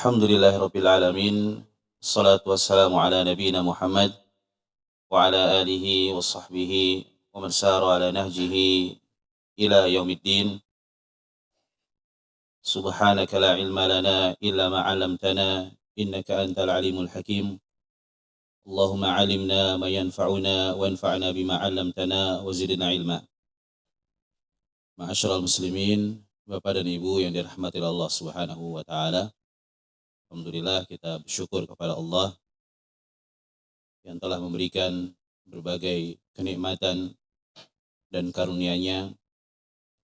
Alhamdulillahirabbil alamin. Shalatu wassalamu ala nabiyyina Muhammad wa ala alihi wa sahbihi wa man sara ala nahjihi ila yaumiddin. Subhanaka la ilma lana illa ma 'allamtana innaka antal alimul hakim. Allahumma 'allimna ma yanfa'una wanfa'na bima 'allamtana wa zidna ilma. Ma'asyiral muslimin, Bapak dan Ibu yang dirahmati Allah Subhanahu wa taala. Alhamdulillah kita bersyukur kepada Allah yang telah memberikan berbagai kenikmatan dan karunia-Nya,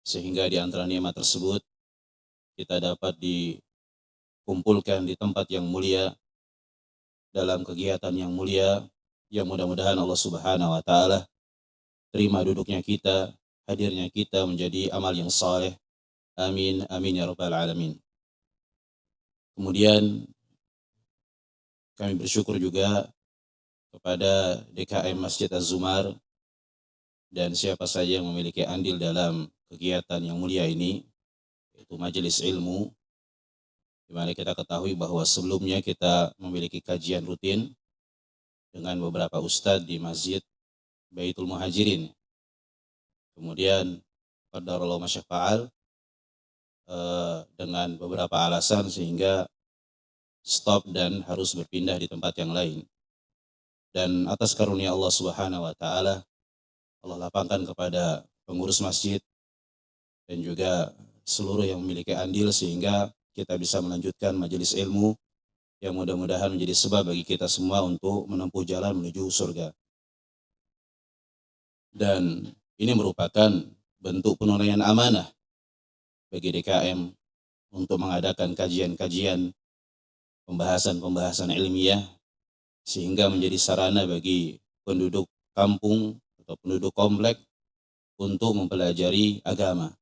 sehingga di antara nikmat tersebut kita dapat dikumpulkan di tempat yang mulia dalam kegiatan yang mulia yang mudah-mudahan Allah Subhanahu wa taala terima duduknya kita, hadirnya kita menjadi amal yang saleh. Amin amin ya rabbal alamin. Kemudian kami bersyukur juga kepada DKM Masjid Az-Zumar dan siapa saja yang memiliki andil dalam kegiatan yang mulia ini, yaitu majelis ilmu, di mana kita ketahui bahwa sebelumnya kita memiliki kajian rutin dengan beberapa ustadz di Masjid Baitul Muhajirin. Kemudian qadarallahu ma syaa fa'al, dengan beberapa alasan sehingga stop dan harus berpindah di tempat yang lain. Dan atas karunia Allah Subhanahu wa taala, Allah lapangkan kepada pengurus masjid dan juga seluruh yang memiliki andil sehingga kita bisa melanjutkan majelis ilmu yang mudah-mudahan menjadi sebab bagi kita semua untuk menempuh jalan menuju surga. Dan ini merupakan bentuk penunaian amanah bagi DKM untuk mengadakan kajian-kajian, pembahasan-pembahasan ilmiah, sehingga menjadi sarana bagi penduduk kampung atau penduduk komplek untuk mempelajari agama,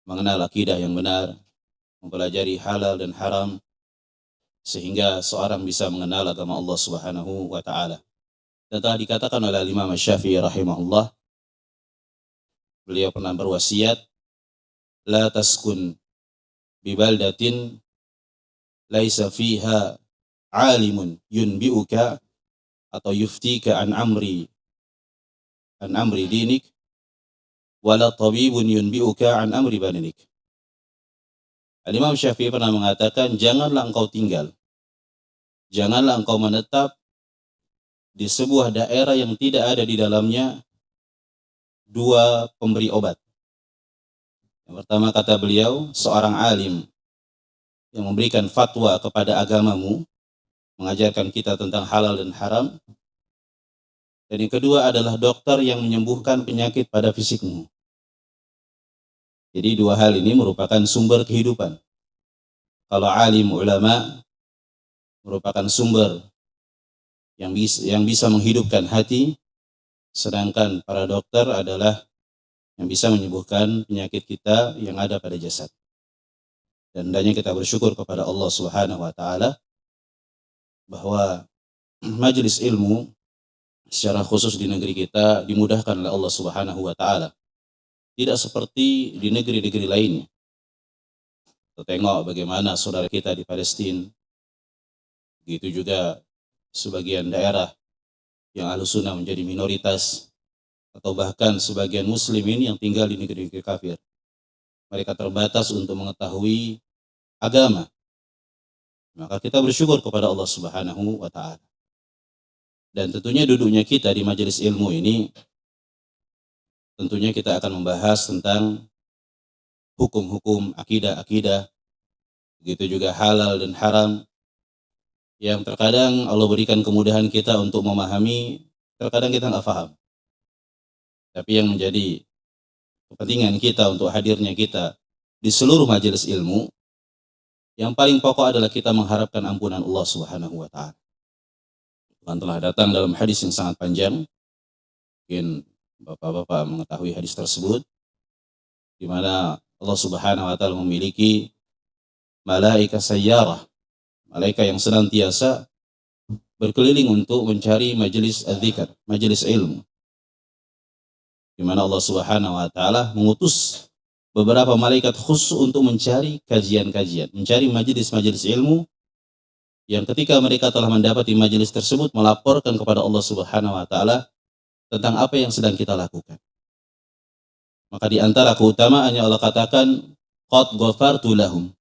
mengenal akidah yang benar, mempelajari halal dan haram, sehingga seorang bisa mengenal agama Allah Subhanahu wa taala. Dan telah dikatakan oleh Imam Syafi'i rahimahullah, beliau pernah berwasiat, la taskun bi baldatin laisa fiha alimun yunbi'uka atau yuftika an amri dinik wala tabibun yunbi'uka an amri badanik. Al-Imam Syafi'i pernah mengatakan, janganlah engkau tinggal, janganlah engkau menetap di sebuah daerah yang tidak ada di dalamnya dua pemberi obat. Yang pertama, kata beliau, seorang alim yang memberikan fatwa kepada agamamu, mengajarkan kita tentang halal dan haram. Dan yang kedua adalah dokter yang menyembuhkan penyakit pada fisikmu. Jadi dua hal ini merupakan sumber kehidupan. Kalau alim ulama merupakan sumber yang bisa menghidupkan hati, sedangkan para dokter adalah yang bisa menyembuhkan penyakit kita yang ada pada jasad. Dan hendaknya kita bersyukur kepada Allah Subhanahu wa taala bahwa majelis ilmu secara khusus di negeri kita dimudahkan oleh Allah Subhanahu wa taala. Tidak seperti di negeri-negeri lainnya. Kita tengok bagaimana saudara kita di Palestina, begitu juga sebagian daerah yang Ahlussunnah menjadi minoritas, atau bahkan sebagian muslimin yang tinggal di negeri-negeri kafir. Mereka terbatas untuk mengetahui agama. Maka kita bersyukur kepada Allah Subhanahu wa taala. Dan tentunya duduknya kita di majelis ilmu ini, tentunya kita akan membahas tentang hukum-hukum akidah-akidah, begitu juga halal dan haram, yang terkadang Allah berikan kemudahan kita untuk memahami, terkadang kita nggak paham. Tapi yang menjadi kepentingan kita untuk hadirnya kita di seluruh majelis ilmu, yang paling pokok adalah kita mengharapkan ampunan Allah Subhanahu wa taala. Dan telah datang dalam hadis yang sangat panjang, mungkin bapak-bapak mengetahui hadis tersebut, di mana Allah Subhanahu wa taala memiliki malaikat sayyarah, malaikat yang senantiasa berkeliling untuk mencari majelis az-zikr, majelis ilmu, di mana Allah Subhanahu wa taala mengutus beberapa malaikat khusus untuk mencari kajian-kajian, mencari majelis-majelis ilmu yang ketika mereka telah mendapati majelis tersebut melaporkan kepada Allah Subhanahu wa taala tentang apa yang sedang kita lakukan. Maka di antara keutamaannya Allah katakan qad ghafartu lahum.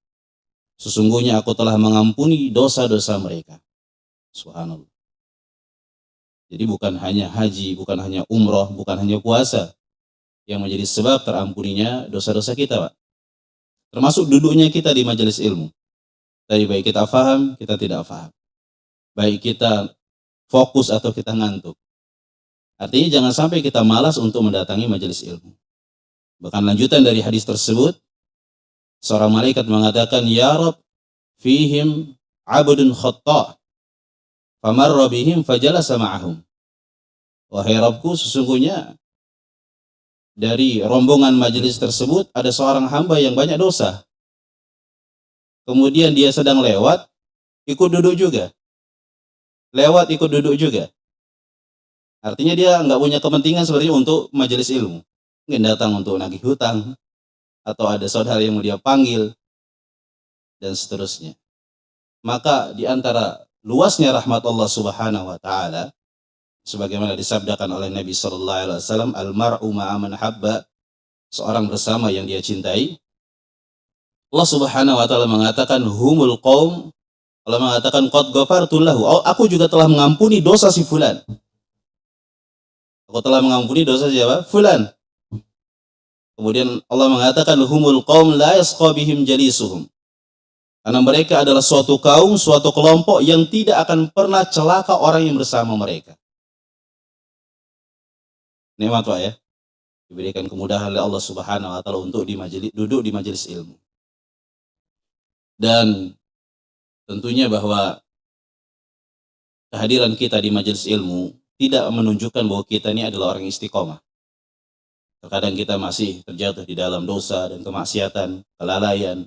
Sesungguhnya aku telah mengampuni dosa-dosa mereka. Subhanallah. Jadi bukan hanya haji, bukan hanya umroh, bukan hanya puasa yang menjadi sebab terampuninya dosa-dosa kita, Pak. Termasuk duduknya kita di majelis ilmu. Tadi baik kita faham, kita tidak faham. Baik kita fokus atau kita ngantuk. Artinya jangan sampai kita malas untuk mendatangi majelis ilmu. Bahkan lanjutan dari hadis tersebut, seorang malaikat mengatakan, Ya Rabb, fihim abdun khata' famarra bihim fajalasa ma'ahum. Wahai Rabbku, sesungguhnya dari rombongan majelis tersebut ada seorang hamba yang banyak dosa. Kemudian dia sedang lewat, ikut duduk juga. Lewat, ikut duduk juga. Artinya dia nggak punya kepentingan sebenarnya untuk majelis ilmu. Mungkin datang untuk nagih hutang, atau ada saudara yang mau dia panggil, dan seterusnya. Maka di antara luasnya rahmat Allah Subhanahu wa taala, sebagaimana disabdakan oleh Nabi sallallahu alaihi wasallam, al-mar'u ma'a man habba, seorang bersama yang dia cintai. Allah Subhanahu wa taala mengatakan humul qaum, Allah mengatakan qad ghafartu lahu, aku juga telah mengampuni dosa si fulan. Aku telah mengampuni dosa siapa? Fulan. Kemudian Allah mengatakan humul qaum la yasqa bihim jalisuhum. Karena mereka adalah suatu kaum, suatu kelompok yang tidak akan pernah celaka orang yang bersama mereka. Nikmat, Pak, ya. Diberikan kemudahan oleh Allah Subhanahu wa taala untuk duduk di majelis ilmu. Dan tentunya bahwa kehadiran kita di majelis ilmu tidak menunjukkan bahwa kita ini adalah orang istiqomah. Terkadang kita masih terjatuh di dalam dosa dan kemaksiatan, kelalaian.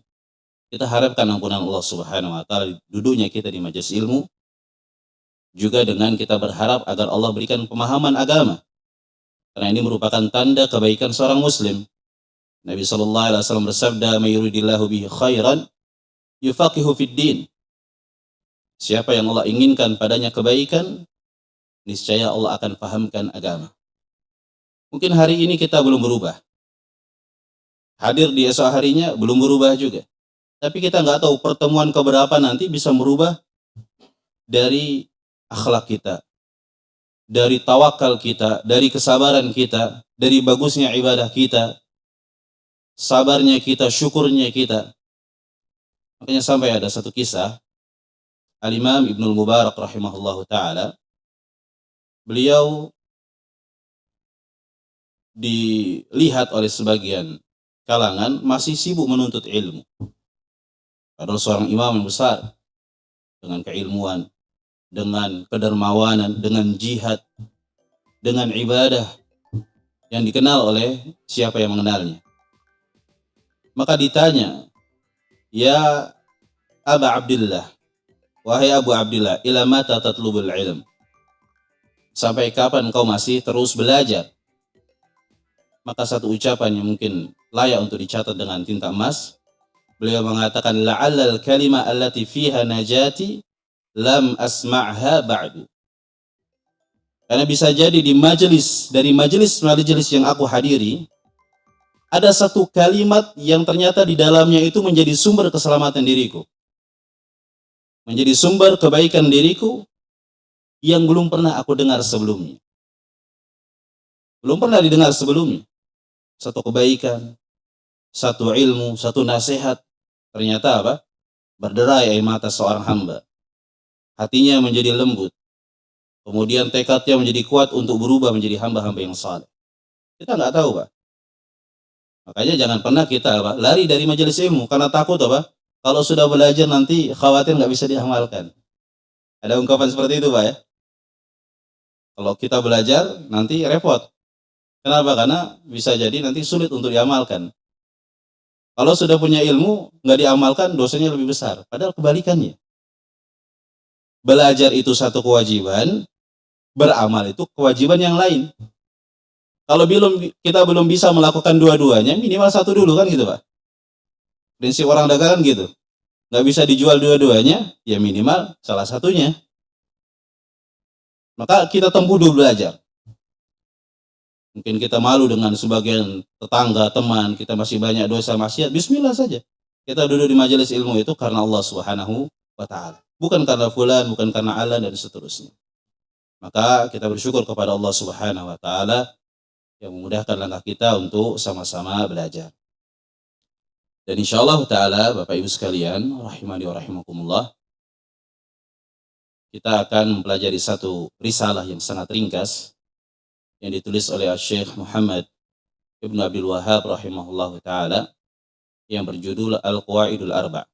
Kita harapkan ampunan Allah Subhanahu wa taala duduknya kita di majelis ilmu, juga dengan kita berharap agar Allah berikan pemahaman agama. Karena ini merupakan tanda kebaikan seorang muslim. Nabi sallallahu alaihi wasallam bersabda, "May yuridillahu bihi khairan yufaqihu fid din." Siapa yang Allah inginkan padanya kebaikan, niscaya Allah akan pahamkan agama. Mungkin hari ini kita belum berubah. Hadir di esok harinya belum berubah juga. Tapi kita nggak tahu pertemuan keberapa nanti bisa merubah dari akhlak kita, dari tawakal kita, dari kesabaran kita, dari bagusnya ibadah kita, sabarnya kita, syukurnya kita. Makanya sampai ada satu kisah, Al-Imam Ibnul Mubarak rahimahullahu ta'ala, beliau dilihat oleh sebagian kalangan masih sibuk menuntut ilmu. Padahal seorang imam yang besar, dengan keilmuan, dengan kedermawanan, dengan jihad, dengan ibadah yang dikenal oleh siapa yang mengenalnya. Maka ditanya, Ya Aba Abdillah, wahai Abu Abdillah, ila mata tatlubul ilm? Sampai kapan kau masih terus belajar? Maka satu ucapan yang mungkin layak untuk dicatat dengan tinta emas, beliau mengatakan, la'allal kalima allati fiha najati lam asma'ha ba'du. Karena bisa jadi dari majelis yang aku hadiri, ada satu kalimat yang ternyata di dalamnya itu menjadi sumber keselamatan diriku, menjadi sumber kebaikan diriku yang belum pernah aku dengar sebelumnya. Belum pernah didengar sebelumnya. Satu kebaikan, satu ilmu, satu nasihat, ternyata apa? Berderai air mata seorang hamba. Hatinya menjadi lembut. Kemudian tekadnya menjadi kuat untuk berubah menjadi hamba-hamba yang saleh. Kita nggak tahu, Pak. Makanya jangan pernah kita, Pak, lari dari majelis ilmu karena takut, apa? Kalau sudah belajar nanti khawatir nggak bisa diamalkan. Ada ungkapan seperti itu, Pak, ya? Kalau kita belajar nanti repot. Kenapa? Karena bisa jadi nanti sulit untuk diamalkan. Kalau sudah punya ilmu, nggak diamalkan, dosanya lebih besar. Padahal kebalikannya. Belajar itu satu kewajiban, beramal itu kewajiban yang lain. Kalau kita belum bisa melakukan dua-duanya, minimal satu dulu kan gitu Pak. Prinsip orang dagangan gitu. Nggak bisa dijual dua-duanya, ya minimal salah satunya. Maka kita tempuh dulu belajar. Mungkin kita malu dengan sebagian tetangga, teman, kita masih banyak dosa maksiat, bismillah saja. Kita duduk di majelis ilmu itu karena Allah Subhanahu wa taala. Bukan karena fulan, bukan karena Allah dan seterusnya. Maka kita bersyukur kepada Allah Subhanahu wa taala yang memudahkan langkah kita untuk sama-sama belajar. Dan insyaallah taala Bapak Ibu sekalian, rahimani wa rahimakumullah, kita akan mempelajari satu risalah yang sangat ringkas yang ditulis oleh Syekh Muhammad Ibn Abdul Wahhab rahimahullahu taala yang berjudul Al-Qawaidul Arba'.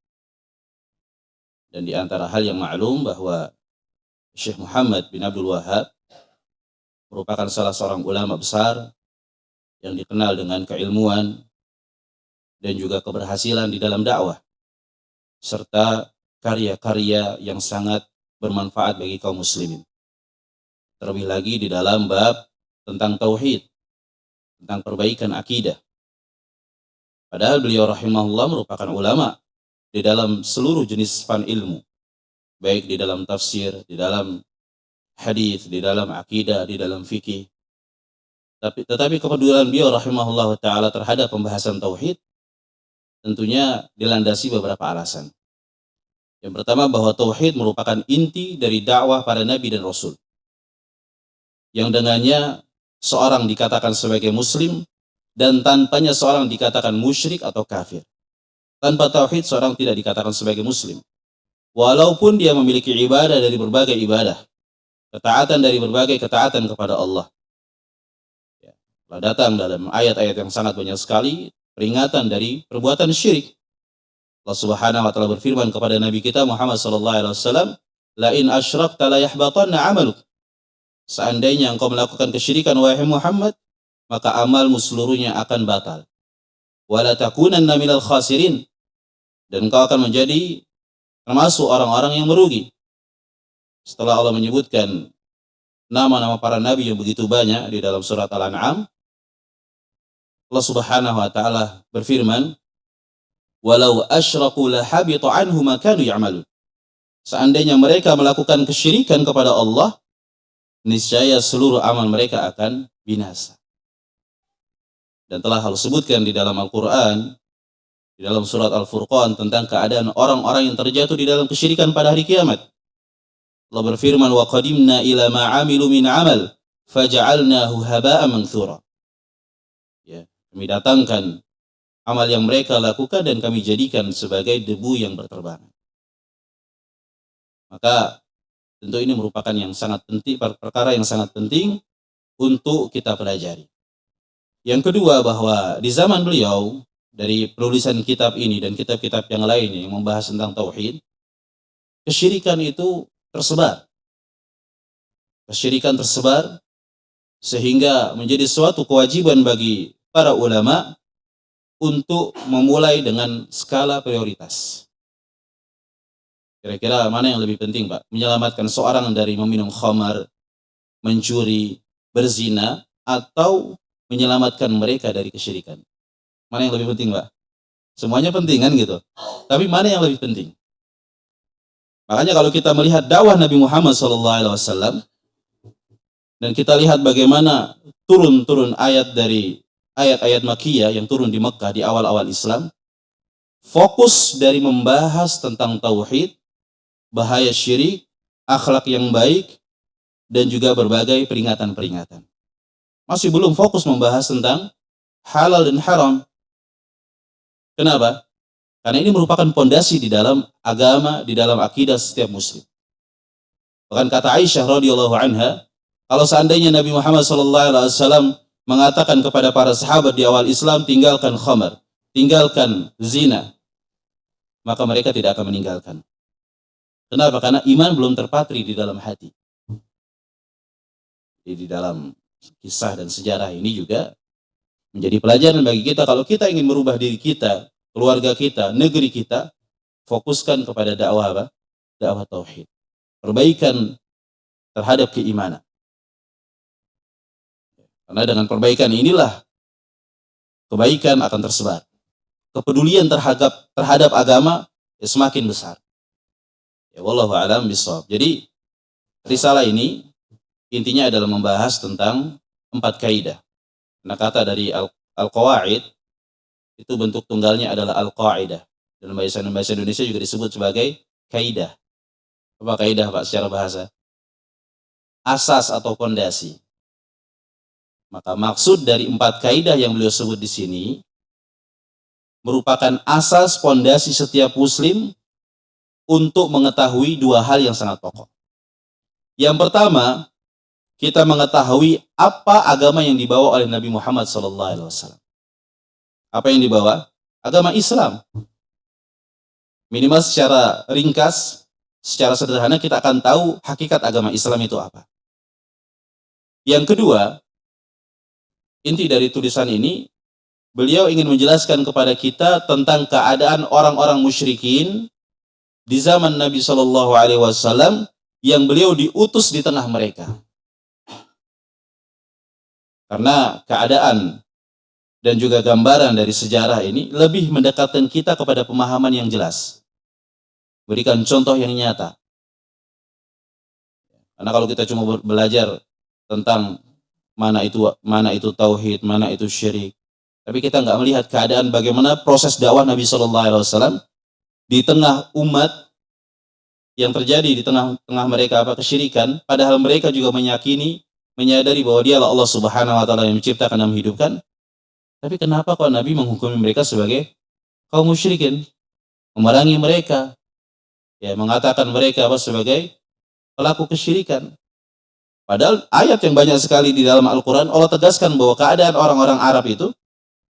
Dan di antara hal yang maklum bahwa Syekh Muhammad bin Abdul Wahhab merupakan salah seorang ulama besar yang dikenal dengan keilmuan dan juga keberhasilan di dalam dakwah serta karya-karya yang sangat bermanfaat bagi kaum muslimin. Terlebih lagi di dalam bab tentang tauhid, tentang perbaikan akidah. Padahal beliau rahimahullah merupakan ulama di dalam seluruh jenis fan ilmu, baik di dalam tafsir, di dalam hadis, di dalam akidah, di dalam fikih. Tetapi kepedulian beliau rahimahullah taala terhadap pembahasan tauhid tentunya dilandasi beberapa alasan. Yang pertama, bahwa tauhid merupakan inti dari dakwah para nabi dan rasul, yang dengannya seorang dikatakan sebagai muslim dan tanpanya seorang dikatakan musyrik atau kafir. Tanpa tauhid seorang tidak dikatakan sebagai muslim, walaupun dia memiliki ibadah dari berbagai ibadah, ketaatan dari berbagai ketaatan kepada Allah. Telah datang dalam ayat-ayat yang sangat banyak sekali peringatan dari perbuatan syirik. Allah Subhanahu wa taala berfirman kepada Nabi kita Muhammad sallallahu alaihi wasallam, "La in asyrakta la yahbatanna 'amaluk." Seandainya engkau melakukan kesyirikan wahai Muhammad, maka amalmu seluruhnya akan batal. Wa la takunanna minal khasirin, dan engkau akan menjadi termasuk orang-orang yang merugi. Setelah Allah menyebutkan nama-nama para nabi yang begitu banyak di dalam surat Al-An'am, Allah Subhanahu wa taala berfirman, "Walau asyraku lahabita anhum ma kanu ya'malun." Seandainya mereka melakukan kesyirikan kepada Allah, niscaya seluruh amal mereka akan binasa. Dan telah Allah sebutkan di dalam Al-Quran, di dalam surat Al-Furqan, tentang keadaan orang-orang yang terjatuh di dalam kesyirikan pada hari kiamat. Allah berfirman, "Wa qadimna ila ma 'amilu min 'amal faja'alnahu haba'an manthura." Ya, kami datangkan amal yang mereka lakukan dan kami jadikan sebagai debu yang berterbangan. Maka tentu ini merupakan yang sangat penting, perkara yang sangat penting untuk kita pelajari. Yang kedua, bahwa di zaman beliau, dari penulisan kitab ini dan kitab-kitab yang lain yang membahas tentang tauhid, kesyirikan itu tersebar. Kesyirikan tersebar sehingga menjadi suatu kewajiban bagi para ulama untuk memulai dengan skala prioritas. Kira-kira mana yang lebih penting, Pak? Menyelamatkan seorang dari meminum khamar, mencuri, berzina, atau menyelamatkan mereka dari kesyirikan? Mana yang lebih penting, Pak? Semuanya penting kan gitu. Tapi mana yang lebih penting? Makanya kalau kita melihat dakwah Nabi Muhammad SAW dan kita lihat bagaimana turun ayat dari ayat-ayat Makkiyah yang turun di Mekah di awal-awal Islam, fokus dari membahas tentang tauhid, bahaya syirik, akhlak yang baik, dan juga berbagai peringatan-peringatan. Masih belum fokus membahas tentang halal dan haram. Kenapa? Karena ini merupakan pondasi di dalam agama, di dalam akidah setiap muslim. Bahkan kata Aisyah radhiyallahu anha, kalau seandainya Nabi Muhammad SAW mengatakan kepada para sahabat di awal Islam, tinggalkan khamar, tinggalkan zina, maka mereka tidak akan meninggalkan. Kenapa? Karena iman belum terpatri di dalam hati. Jadi di dalam kisah dan sejarah ini juga menjadi pelajaran bagi kita, kalau kita ingin merubah diri kita, keluarga kita, negeri kita, fokuskan kepada dakwah apa? Dakwah tauhid. Perbaikan terhadap keimanan. Karena dengan perbaikan inilah kebaikan akan tersebar. Kepedulian terhadap agama ya semakin besar. Ya wallahu a'lam bishawab. Jadi risalah ini intinya adalah membahas tentang 4 kaidah. Nah, kata dari al-qawaid itu bentuk tunggalnya adalah al-qaidah. Dalam bahasa Indonesia juga disebut sebagai kaidah. Apa kaidah, Pak, secara bahasa? Asas atau pondasi. Maka maksud dari 4 kaidah yang beliau sebut di sini merupakan asas pondasi setiap muslim untuk mengetahui 2 hal yang sangat pokok. Yang pertama, kita mengetahui apa agama yang dibawa oleh Nabi Muhammad SAW. Apa yang dibawa? Agama Islam. Minimal secara ringkas, secara sederhana kita akan tahu hakikat agama Islam itu apa. Yang kedua, inti dari tulisan ini, beliau ingin menjelaskan kepada kita tentang keadaan orang-orang musyrikin di zaman Nabi SAW yang beliau diutus di tengah mereka. Karena keadaan dan juga gambaran dari sejarah ini lebih mendekatkan kita kepada pemahaman yang jelas. Berikan contoh yang nyata. Karena kalau kita cuma belajar tentang mana itu tauhid, mana itu syirik, tapi kita nggak melihat keadaan bagaimana proses dakwah Nabi SAW di tengah umat yang terjadi di tengah mereka kesyirikan, padahal mereka juga menyadari bahwa dialah Allah Subhanahu wa taala yang menciptakan dan menghidupkan. Tapi kenapa kok Nabi menghukumi mereka sebagai kaum musyrikin? Memerangi mereka. Ya, mengatakan mereka sebagai pelaku kesyirikan. Padahal ayat yang banyak sekali di dalam Al-Qur'an Allah tegaskan bahwa keadaan orang-orang Arab itu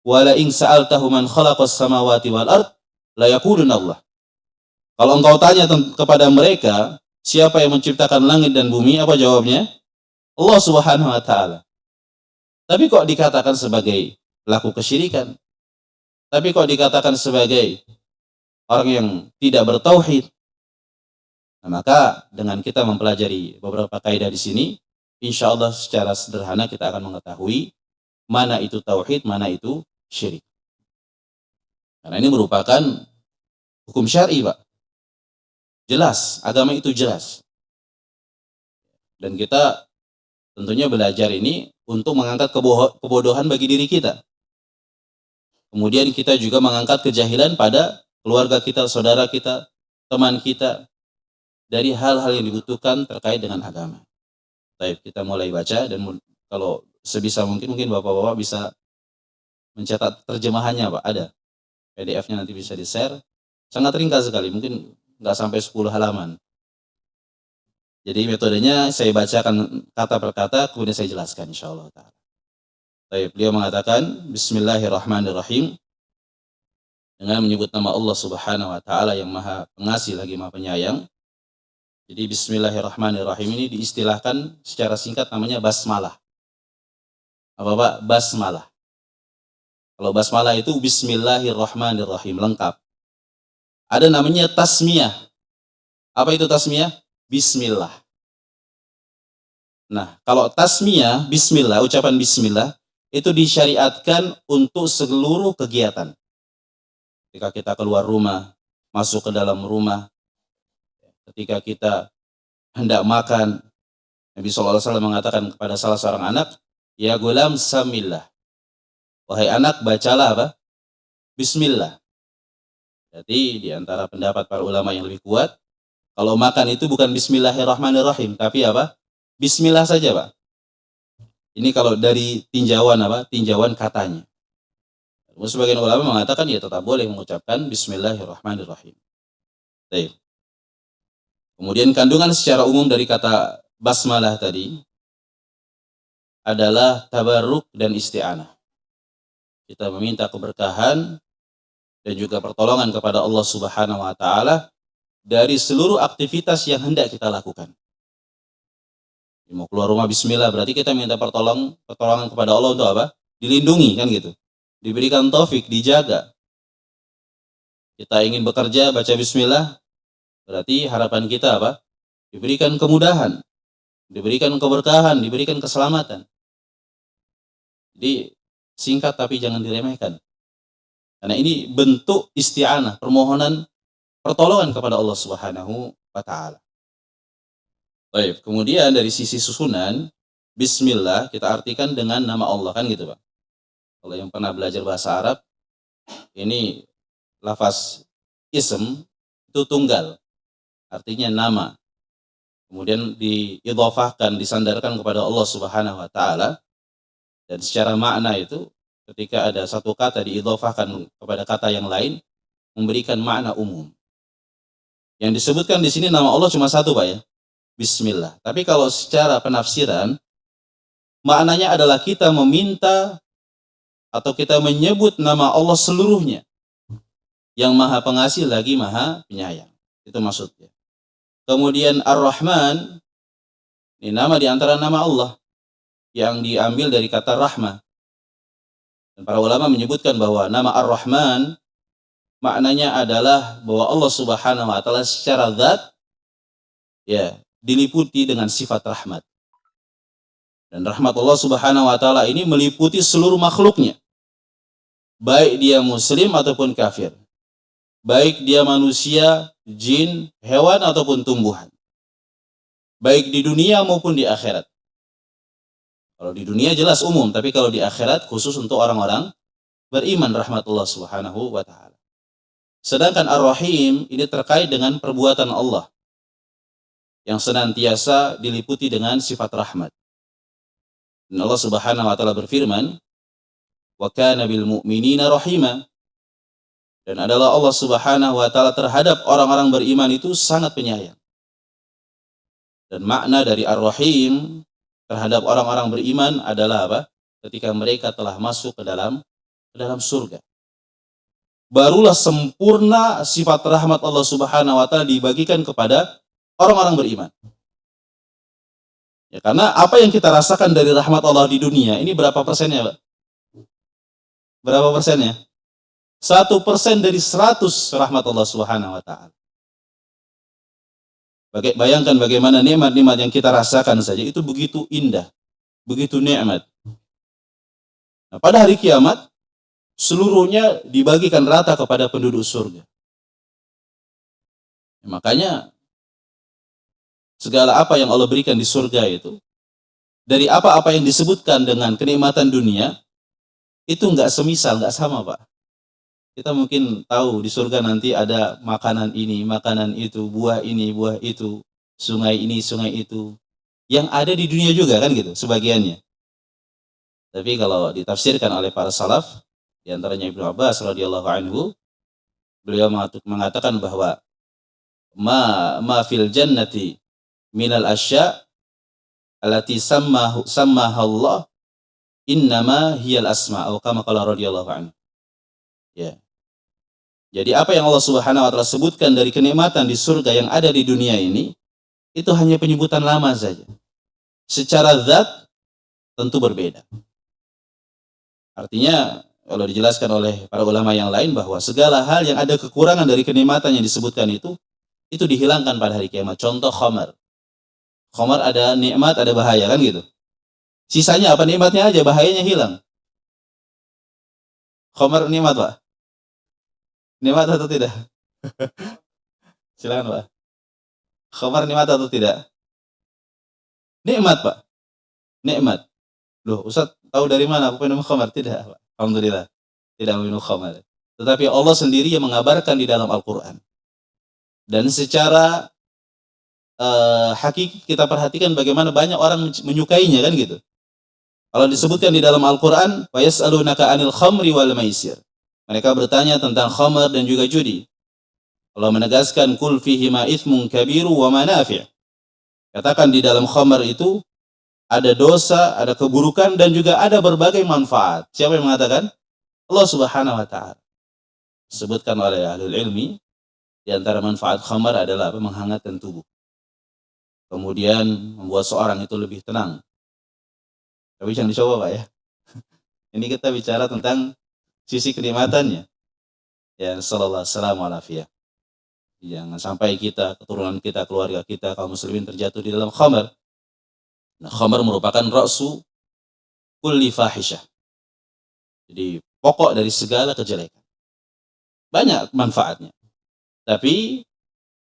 wala in sa'altahu man khalaqas samawati wal ard la yaquluna Allah. Kalau engkau tanya kepada mereka siapa yang menciptakan langit dan bumi, apa jawabnya? Allah Subhanahu wa taala. Tapi kok dikatakan sebagai pelaku kesyirikan? Tapi kok dikatakan sebagai orang yang tidak bertauhid? Nah, maka dengan kita mempelajari beberapa kaidah di sini, insya Allah secara sederhana kita akan mengetahui mana itu tauhid, mana itu syirik. Karena ini merupakan hukum syar'i, Pak. Jelas, agama itu jelas. Dan kita tentunya belajar ini untuk mengangkat kebodohan bagi diri kita. Kemudian kita juga mengangkat kejahilan pada keluarga kita, saudara kita, teman kita, dari hal-hal yang dibutuhkan terkait dengan agama. Baik, kita mulai baca, dan kalau sebisa mungkin Bapak-Bapak bisa mencetak terjemahannya, Pak. Ada PDF-nya, nanti bisa di-share. Sangat ringkas sekali, mungkin nggak sampai 10 halaman. Jadi metodenya saya bacakan kata per kata, kemudian saya jelaskan insyaallah ta'ala. Baik, beliau mengatakan Bismillahirrahmanirrahim, dengan menyebut nama Allah Subhanahu wa taala yang Maha Pengasih lagi Maha Penyayang. Jadi Bismillahirrahmanirrahim ini diistilahkan secara singkat namanya basmalah. Apa, Pak? Basmalah. Kalau basmalah itu Bismillahirrahmanirrahim lengkap. Ada namanya tasmiyah. Apa itu tasmiyah? Bismillah. Nah, kalau tasmiyah, bismillah, ucapan bismillah, itu disyariatkan untuk seluruh kegiatan. Ketika kita keluar rumah, masuk ke dalam rumah, ketika kita hendak makan, Nabi SAW mengatakan kepada salah seorang anak, ya gulam samillah. Wahai anak, bacalah apa? Bismillah. Jadi di antara pendapat para ulama yang lebih kuat, kalau makan itu bukan Bismillahirrahmanirrahim, tapi apa? Bismillah saja, Pak. Ini kalau dari tinjauan apa? Tinjauan katanya. Sebagian ulama mengatakan ya tetap boleh mengucapkan Bismillahirrahmanirrahim. Baik. Kemudian kandungan secara umum dari kata basmalah tadi adalah tabarruk dan isti'anah. Kita meminta keberkahan dan juga pertolongan kepada Allah Subhanahu wa taala dari seluruh aktivitas yang hendak kita lakukan. Mau keluar rumah bismillah, berarti kita minta pertolongan kepada Allah untuk apa? Dilindungi, kan gitu. Diberikan taufik, dijaga. Kita ingin bekerja, baca bismillah, berarti harapan kita apa? Diberikan kemudahan, diberikan keberkahan, diberikan keselamatan. Jadi singkat tapi jangan diremehkan. Karena ini bentuk isti'anah, permohonan pertolongan kepada Allah Subhanahu wa taala. Baik, kemudian dari sisi susunan, bismillah kita artikan dengan nama Allah, kan gitu, Pak. Kalau yang pernah belajar bahasa Arab, ini lafaz ism itu tunggal, artinya nama. Kemudian diidhafahkan, disandarkan kepada Allah Subhanahu wa taala, dan secara makna itu ketika ada satu kata diidhafahkan kepada kata yang lain memberikan makna umum. Yang disebutkan di sini nama Allah cuma satu, Pak, ya. Bismillah. Tapi kalau secara penafsiran maknanya adalah kita meminta atau kita menyebut nama Allah seluruhnya, yang Maha Pengasih lagi Maha Penyayang. Itu maksudnya. Kemudian Ar-Rahman, ini nama di antara nama Allah yang diambil dari kata rahmah. Dan para ulama menyebutkan bahwa nama Ar-Rahman maknanya adalah bahwa Allah Subhanahu wa taala secara zat ya diliputi dengan sifat rahmat. Dan rahmat Allah Subhanahu wa taala ini meliputi seluruh makhluknya. Baik dia muslim ataupun kafir. Baik dia manusia, jin, hewan ataupun tumbuhan. Baik di dunia maupun di akhirat. Kalau di dunia jelas umum, tapi kalau di akhirat khusus untuk orang-orang beriman rahmat Allah Subhanahu wa taala. Sedangkan Ar-Rahim ini terkait dengan perbuatan Allah yang senantiasa diliputi dengan sifat rahmat. Dan Allah Subhanahu wa taala berfirman, "Wa kana bil mu'minina rahima." Dan adalah Allah Subhanahu wa taala terhadap orang-orang beriman itu sangat penyayang. Dan makna dari Ar-Rahim terhadap orang-orang beriman adalah apa? Ketika mereka telah masuk ke dalam surga. Barulah sempurna sifat rahmat Allah Subhanahu wa taala dibagikan kepada orang-orang beriman. Ya, karena apa yang kita rasakan dari rahmat Allah di dunia, ini berapa persennya, Pak? Berapa persennya? 1% dari 100 rahmat Allah Subhanahu wa taala. Bayangkan bagaimana nikmat-nikmat yang kita rasakan saja itu begitu indah, begitu nikmat. Nah, pada hari kiamat seluruhnya dibagikan rata kepada penduduk surga. Ya, makanya segala apa yang Allah berikan di surga itu, dari apa-apa yang disebutkan dengan kenikmatan dunia, itu nggak semisal, nggak sama, Pak. Kita mungkin tahu di surga nanti ada makanan ini, makanan itu, buah ini, buah itu, sungai ini, sungai itu. Yang ada di dunia juga kan gitu, sebagiannya. Tapi kalau ditafsirkan oleh para salaf, di antaranya Ibnu Abbas radhiyallahu anhu, beliau mengatakan bahwa ma fil jannati minal asya allati sammaha Allah innama hiyal asma atau kama qala radhiyallahu anhu. Ya. Jadi apa yang Allah Subhanahu wa taala sebutkan dari kenikmatan di surga yang ada di dunia ini itu hanya penyebutan lama saja. Secara zat tentu berbeda. Artinya kalau dijelaskan oleh para ulama yang lain bahwa segala hal yang ada kekurangan dari kenikmatan yang disebutkan itu dihilangkan pada hari kiamat. Contoh khamar. Khamar ada nikmat, ada bahaya kan gitu. Sisanya apa? Nikmatnya aja, bahayanya hilang. Khamar nikmat, Pak. Nikmat atau tidak? Silakan, Pak. Khamar nikmat atau tidak? Nikmat, Pak. Nikmat. Loh, Ustaz tahu dari mana aku minum khamar? Tidak, Pak. Alhamdulillah. Tidak minum khamar. Tetapi Allah sendiri yang mengabarkan di dalam Al-Quran. Dan secara hakiki kita perhatikan bagaimana banyak orang menyukainya kan gitu. Kalau disebutkan di dalam Al-Quran, wa yas'alunaka 'anil khamri wal maisir. Mereka bertanya tentang khamar dan juga judi. Allah menegaskan kul fihi ma itsmun kabiru wa manafi'. Katakan di dalam khamar itu ada dosa, ada keburukan dan juga ada berbagai manfaat. Siapa yang mengatakan? Allah Subhanahu wa taala. Disebutkan oleh ahlul ilmi di antara manfaat khamar adalah menghangatkan tubuh. Kemudian membuat seorang itu lebih tenang. Tapi jangan dicoba, Pak, ya. Ini kita bicara tentang sisi kenikmatannya. Ya, sallallahu alaihi wasallam. Jangan sampai kita, keturunan kita, keluarga kita, kaum muslimin terjatuh di dalam khamar. Nah, khamar merupakan ra'su kulli fahisyah. Jadi pokok dari segala kejelekan. Banyak manfaatnya. Tapi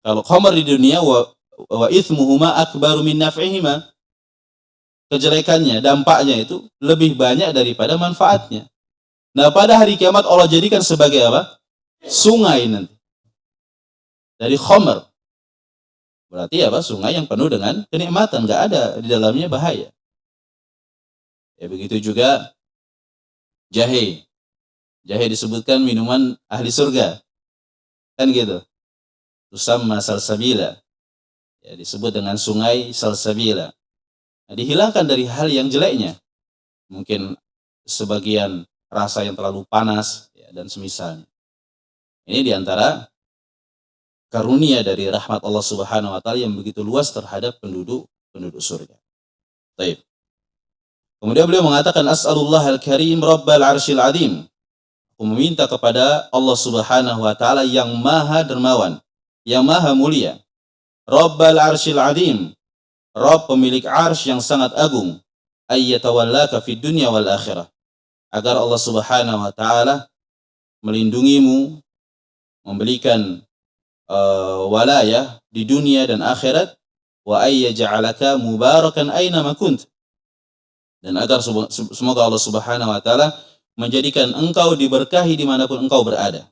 kalau khamar di dunia wa ithmuhuma akbaru min naf'ihima, kejelekannya, dampaknya itu lebih banyak daripada manfaatnya. Nah, pada hari kiamat Allah jadikan sebagai apa? Sungai nanti. Dari khamar. Berarti apa? Sungai yang penuh dengan kenikmatan, nggak ada di dalamnya bahaya. Ya begitu juga jahe. Jahe disebutkan minuman ahli surga. Kan gitu. Tusamma salsabila. Ya, disebut dengan sungai salsabila. Nah, dihilangkan dari hal yang jeleknya. Mungkin sebagian rasa yang terlalu panas ya, dan semisalnya. Ini diantara karunia dari rahmat Allah Subhanahu wa taala yang begitu luas terhadap penduduk surga. Baik. Kemudian beliau mengatakan as'alullah al-karim rabbal arsyil azim. Aku meminta kepada Allah Subhanahu wa taala yang maha dermawan, yang maha mulia. Rabbal arsyil azim. Rabb pemilik arsy yang sangat agung. Ayyatawallaka fid dunya wal akhirah. Agar Allah Subhanahu wa taala melindungimu, memberikan walayah di dunia dan akhirat, wa ayyaj'alaka mubarakan aina ma kunt, dan agar semoga Allah Subhanahu wa taala menjadikan engkau diberkahi dimanapun engkau berada,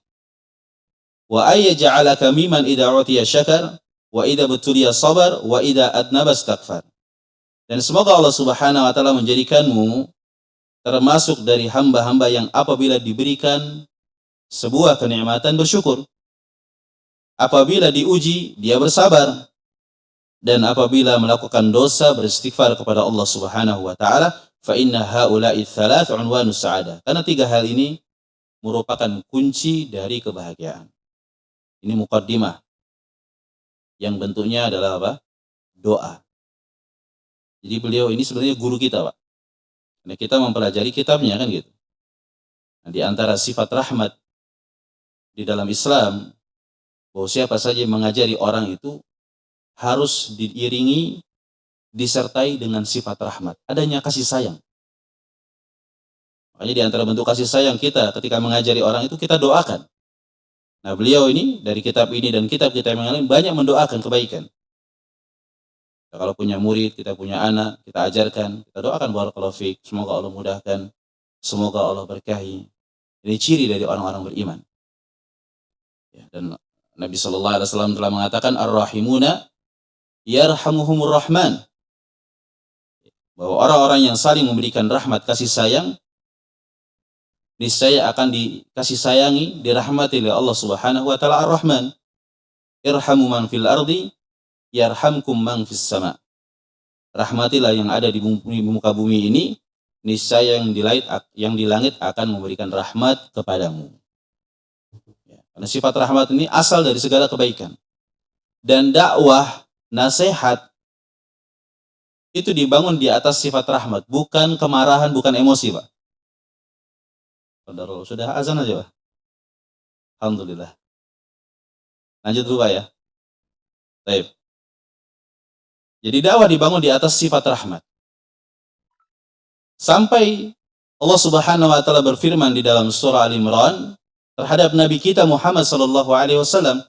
wa ayyaj'alaka mimman idza utiya syakar wa idza butuliya sabar wa idza adnaba istaghfar, dan semoga Allah Subhanahu wa taala menjadikanmu termasuk dari hamba-hamba yang apabila diberikan sebuah kenikmatan bersyukur, apabila diuji, dia bersabar. Dan apabila melakukan dosa, beristighfar kepada Allah Subhanahu wa taala. Fa inna haula'i tsalath unwanus sa'adah. Karena 3 hal ini merupakan kunci dari kebahagiaan. Ini muqaddimah yang bentuknya adalah apa? Doa. Jadi beliau ini sebenarnya guru kita, Pak. Karena kita mempelajari kitabnya kan gitu. Nah, di antara sifat rahmat di dalam Islam, bahwa siapa saja yang mengajari orang itu harus diiringi, disertai dengan sifat rahmat, adanya kasih sayang. Makanya di antara bentuk kasih sayang kita ketika mengajari orang itu kita doakan. Nah, beliau ini dari kitab ini dan kitab kita yang lain banyak mendoakan kebaikan. Kita kalau punya murid, kita punya anak, kita ajarkan, kita doakan barakallahu fiik, semoga Allah mudahkan, semoga Allah berkahi. Ini ciri dari orang-orang beriman. Ya, dan Nabi SAW telah mengatakan ar-rahimuna yarhamuhumur rahman, bahwa orang-orang yang saling memberikan rahmat kasih sayang niscaya akan dikasih sayangi, dirahmati oleh Allah Subhanahu wa taala ar-Rahman. Irhamu man fil ardi yarhamkum man fis sama. Rahmatilah yang ada di muka bumi ini, niscaya yang di langit akan memberikan rahmat kepadamu. Karena sifat rahmat ini asal dari segala kebaikan. Dan dakwah, nasihat, itu dibangun di atas sifat rahmat. Bukan kemarahan, bukan emosi, Pak. Sudah azan aja, Pak? Alhamdulillah. Lanjut dulu, Pak ya. Baik. Jadi dakwah dibangun di atas sifat rahmat. Sampai Allah Subhanahu wa taala berfirman di dalam surah Al-Imran terhadap Nabi kita Muhammad sallallahu alaihi wasallam.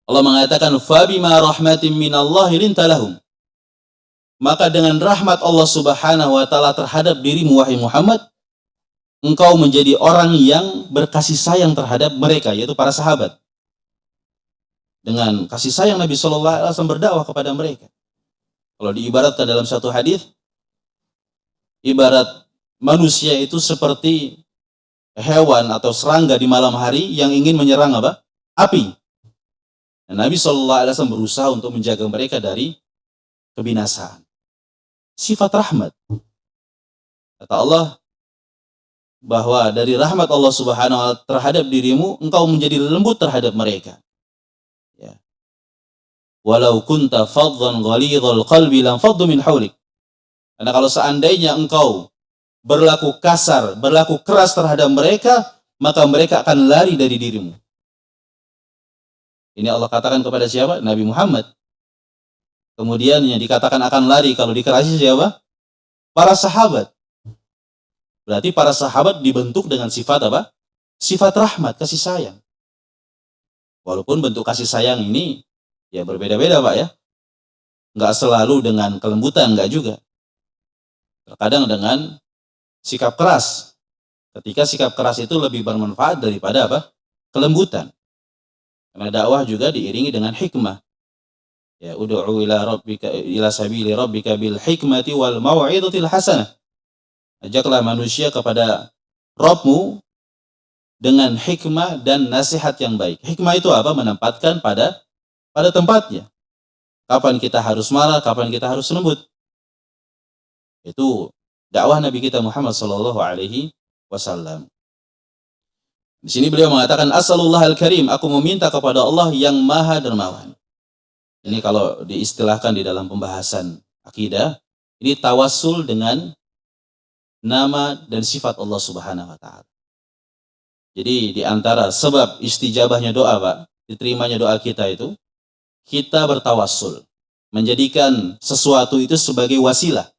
Allah mengatakan, "Fabima rahmatin minallahi linta lahum." Maka dengan rahmat Allah Subhanahu wa taala terhadap dirimu wahai Muhammad, engkau menjadi orang yang berkasih sayang terhadap mereka, yaitu para sahabat. Dengan kasih sayang Nabi sallallahu alaihi wasallam berdakwah kepada mereka. Kalau diibaratkan dalam satu hadis, ibarat manusia itu seperti hewan atau serangga di malam hari yang ingin menyerang apa? Api. Dan Nabi SAW berusaha untuk menjaga mereka dari kebinasaan. Sifat rahmat. Kata Allah bahwa dari rahmat Allah Subhanahu wa taala terhadap dirimu, engkau menjadi lembut terhadap mereka. Ya. Walau kunta faddan ghalidhal qalbi lam faddu min hawlik. Karena kalau seandainya engkau berlaku kasar, berlaku keras terhadap mereka, maka mereka akan lari dari dirimu. Ini Allah katakan kepada siapa? Nabi Muhammad. Kemudian yang dikatakan akan lari kalau dikerasi siapa? Para sahabat. Berarti para sahabat dibentuk dengan sifat apa? Sifat rahmat, kasih sayang. Walaupun bentuk kasih sayang ini ya berbeda-beda Pak ya. Nggak selalu dengan kelembutan, nggak juga. Terkadang dengan sikap keras. Ketika sikap keras itu lebih bermanfaat daripada apa? Kelembutan. Karena dakwah juga diiringi dengan hikmah. Ya, ud'u ila rabbika ila sabili rabbika bil hikmati wal mau'izatil hasanah. Ajaklah manusia kepada Rabbmu dengan hikmah dan nasihat yang baik. Hikmah itu apa? Menempatkan pada tempatnya. Kapan kita harus marah, kapan kita harus lembut. Itu dakwah Nabi kita Muhammad sallallahu alaihi wasallam. Di sini beliau mengatakan As'alullah al-Karim, aku meminta kepada Allah yang Maha Dermawan. Ini kalau diistilahkan di dalam pembahasan akidah, ini tawassul dengan nama dan sifat Allah Subhanahu wa taala. Jadi di antara sebab istijabahnya doa, Pak, diterimanya doa kita itu, kita bertawassul, menjadikan sesuatu itu sebagai wasilah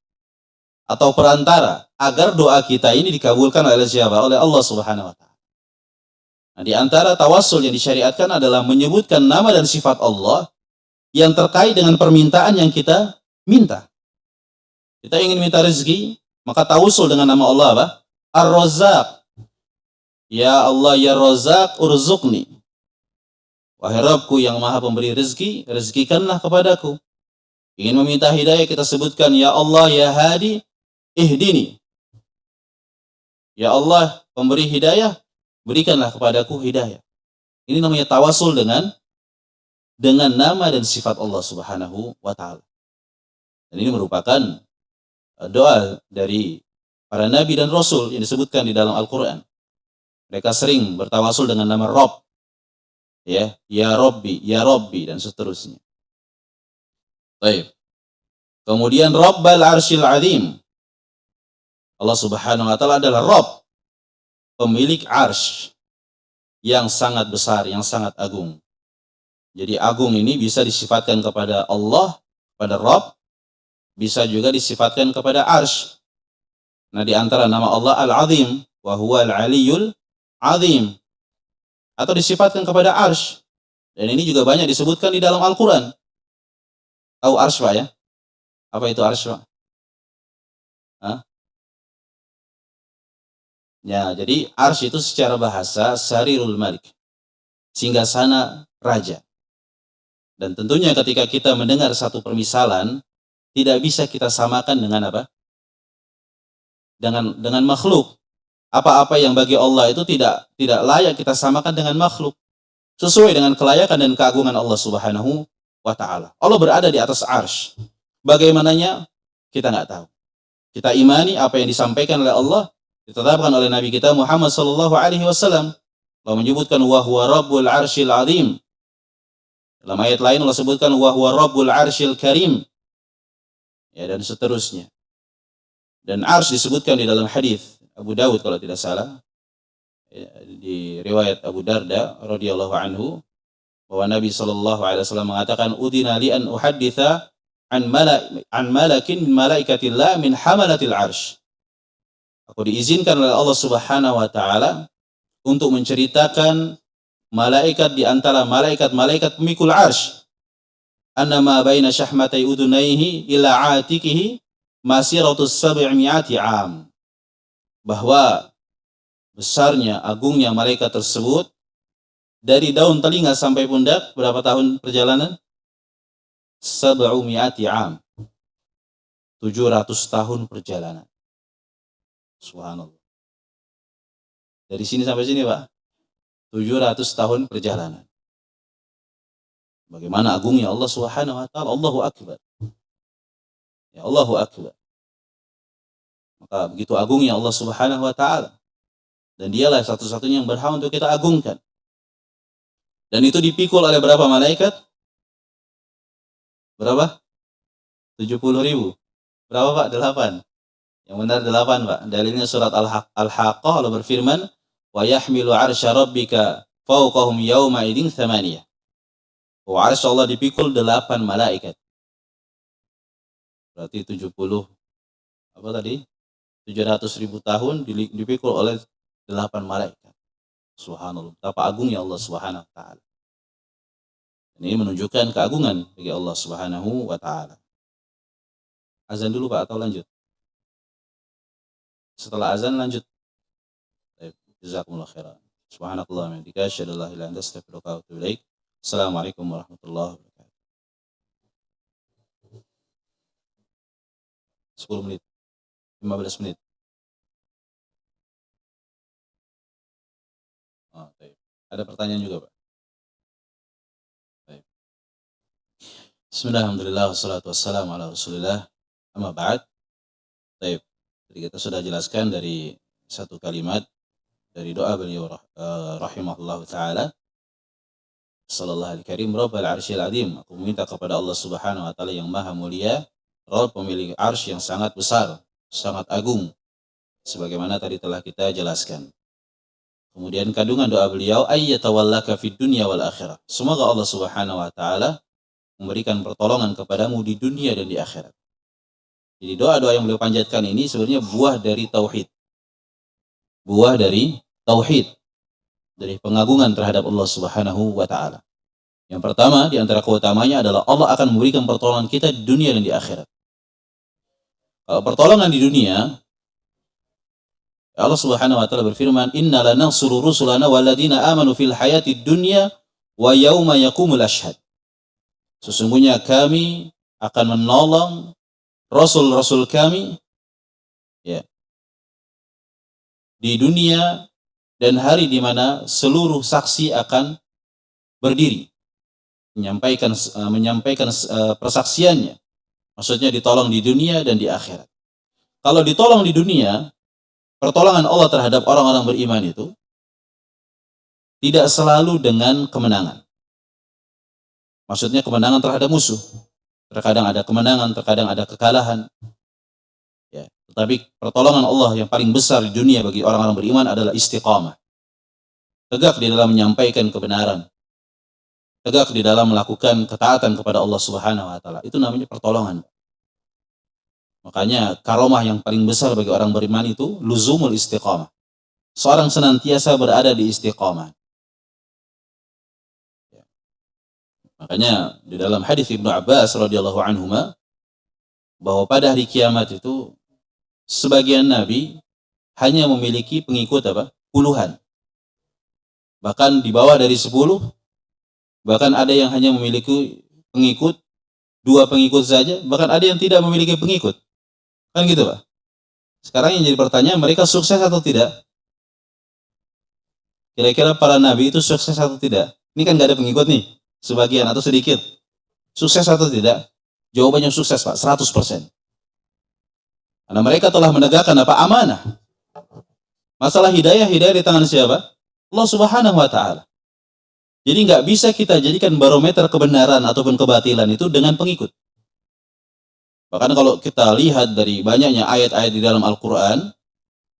atau perantara agar doa kita ini dikabulkan oleh siapa? Oleh Allah Subhanahu wa taala. Nah, di antara tawassul yang disyariatkan adalah menyebutkan nama dan sifat Allah yang terkait dengan permintaan yang kita minta. Kita ingin minta rezeki, maka tawassul dengan nama Allah apa? Ar-Razzaq. Ya Allah ya Razzaq urzuqni. Wahai Rabbku yang Maha Pemberi rezeki, rezekikanlah kepadaku. Ingin meminta hidayah, kita sebutkan ya Allah ya Hadi ihdini. Ya Allah pemberi hidayah, berikanlah kepadaku hidayah. Ini namanya tawassul dengan nama dan sifat Allah Subhanahu wa taala. Dan ini merupakan doa dari para nabi dan rasul yang disebutkan di dalam Al-Qur'an. Mereka sering bertawassul dengan nama Rabb. Ya Rabbi dan seterusnya. Baik. Kemudian Rabbal Arsyil Azim. Allah Subhanahu wa taala adalah Rabb, pemilik arsy yang sangat besar, yang sangat agung. Jadi agung ini bisa disifatkan kepada Allah, kepada Rabb, bisa juga disifatkan kepada arsy. Nah, di antara nama Allah Al-Azim, wa huwa Al-Aliyyul Azim, atau disifatkan kepada arsy. Dan ini juga banyak disebutkan di dalam Al-Qur'an. Tahu arsy, Pak ya? Apa itu arsy, Pak? Hah? Ya, jadi arsy itu secara bahasa sarirul malik, singgasana raja. Dan tentunya ketika kita mendengar satu permisalan, tidak bisa kita samakan dengan apa? Dengan makhluk. Apa-apa yang bagi Allah itu tidak layak kita samakan dengan makhluk. Sesuai dengan kelayakan dan keagungan Allah Subhanahu wa taala. Allah berada di atas arsy. Bagaimananya kita nggak tahu. Kita imani apa yang disampaikan oleh Allah, ditetapkan oleh Nabi kita Muhammad sallallahu alaihi wasallam. Allah menyebutkan wa huwa rabbul arsyil azim. Dalam ayat lain Allah sebutkan wa huwa rabbul arsyil karim. Ya, dan seterusnya. Dan arsy disebutkan di dalam hadis Abu Dawud kalau tidak salah, ya, di riwayat Abu Darda radhiyallahu anhu, bahwa Nabi sallallahu alaihi wasallam mengatakan udina li an uhadditsa an malakin min malaikatillah min hamalatil arsy. Aku diizinkan oleh Allah Subhanahu wa taala untuk menceritakan malaikat di antara malaikat pemikul arsy. Annama baina syahmatai udunaihi ila atikihi masiratus 700 am. Bahwa besarnya, agungnya malaikat tersebut dari daun telinga sampai pundak berapa tahun perjalanan? 700 am. 700 tahun perjalanan. Subhanallah. Dari sini sampai sini, Pak. 700 tahun perjalanan. Bagaimana agungnya Allah Subhanahu wa taala? Allahu akbar. Ya, Allahu akbar. Maka begitu agungnya Allah Subhanahu wa taala. Dan dialah satu-satunya yang berhak untuk kita agungkan. Dan itu dipikul oleh berapa malaikat? Berapa? 70.000. Berapa, Pak? 8. Yang benar 8, Pak. Dalilnya surat Al-Haqqah, Allah berfirman, "Wa yahmilu 'arsya rabbika fawqahum yawma idzin 8." Wa 'arsy Allah dipikul 8 malaikat. Berarti 70 apa tadi? 700.000 tahun dipikul oleh 8 malaikat. Subhanallah, betapa agungnya Allah Subhanahu wa taala. Ini menunjukkan keagungan bagi Allah Subhanahu wa taala. Azan dulu Pak atau lanjut? Setelah azan lanjut. Baik, jazakumullah khairan. Subhanakallah wa bihamdika asyhadu an la ilaha illa anta astaghfiruka wa atubu ilaik. Assalamualaikum warahmatullahi wabarakatuh. 10 menit. 15 menit. Oh, baik. Ada pertanyaan juga, Pak? Baik. Bismillah, alhamdulillah, wassalatu wassalamu ala rasulillah, amma ba'd. Baik. Jadi kita sudah jelaskan dari satu kalimat dari doa beliau rahimahullah ta'ala, sallallahu alaihi karim, Rabbal arsyil azim. Aku meminta kepada Allah Subhanahu wa taala yang maha mulia, Rabb pemilik arsy yang sangat besar, sangat agung, sebagaimana tadi telah kita jelaskan. Kemudian kandungan doa beliau, ayyatawallaka fid dunya wal akhirah. Semoga Allah Subhanahu wa taala memberikan pertolongan kepadamu di dunia dan di akhirat. Jadi doa-doa yang beliau panjatkan ini sebenarnya buah dari tauhid. Buah dari tauhid, dari pengagungan terhadap Allah Subhanahu wa taala. Yang pertama di antara keutamanya adalah Allah akan memberikan pertolongan kita di dunia dan di akhirat. Kalau pertolongan di dunia, Allah Subhanahu wa taala berfirman, "Inna lanansuru rusulana walladzina amanu fil hayatid dunya wa yauma yaqumul ashhad." Sesungguhnya kami akan menolong rasul-rasul kami, ya, di dunia dan hari di mana seluruh saksi akan berdiri menyampaikan persaksiannya. Maksudnya ditolong di dunia dan di akhirat. Kalau ditolong di dunia, pertolongan Allah terhadap orang-orang beriman itu tidak selalu dengan kemenangan. Maksudnya kemenangan terhadap musuh. Terkadang ada kemenangan, terkadang ada kekalahan. Ya, tetapi pertolongan Allah yang paling besar di dunia bagi orang-orang beriman adalah istiqamah. Tegak di dalam menyampaikan kebenaran. Tegak di dalam melakukan ketaatan kepada Allah Subhanahu wa taala. Itu namanya pertolongan. Makanya karomah yang paling besar bagi orang beriman itu luzumul istiqamah. Seorang senantiasa berada di istiqamah. Makanya di dalam hadis Ibnu Abbas radhiyallahu anhuma bahwa pada hari kiamat itu sebagian nabi hanya memiliki pengikut puluhan. Bahkan di bawah dari 10, bahkan ada yang hanya memiliki pengikut 2 pengikut saja, bahkan ada yang tidak memiliki pengikut. Kan gitu, Pak? Sekarang yang jadi pertanyaan, mereka sukses atau tidak? Kira-kira para nabi itu sukses atau tidak? Ini kan gak ada pengikut nih, sebagian atau sedikit. Sukses atau tidak? Jawabannya sukses, Pak, 100%. Karena mereka telah menegakkan amanah. Masalah hidayah di tangan siapa? Allah Subhanahu wa taala. Jadi nggak bisa kita jadikan barometer kebenaran ataupun kebatilan itu dengan pengikut. Bahkan kalau kita lihat dari banyaknya ayat-ayat di dalam Al-Quran,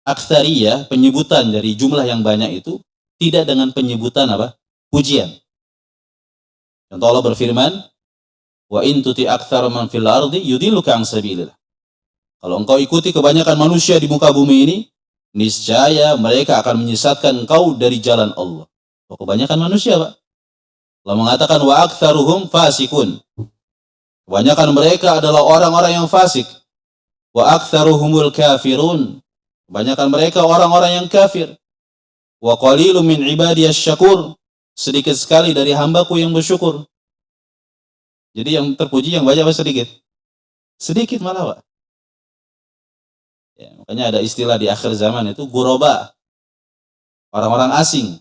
aktsariyah, penyebutan dari jumlah yang banyak itu tidak dengan penyebutan pujian. Contoh Allah berfirman, wa in tuti aktsara man fil ardi yudilluka an sabilillah. Kalau engkau ikuti kebanyakan manusia di muka bumi ini, niscaya mereka akan menyesatkan engkau dari jalan Allah. Kebanyakan manusia, Pak. Allah mengatakan wa aktsaruhum fasikun. Kebanyakan mereka adalah orang-orang yang fasik. Wa aktsaruhumul kafirun. Kebanyakan mereka orang-orang yang kafir. Wa qalilum min ibadiyasy syakur. Sedikit sekali dari hambaku yang bersyukur. Jadi yang terpuji yang banyak apa sedikit? Sedikit malah, Pak. Ya, makanya ada istilah di akhir zaman itu ghuraba. Orang-orang asing.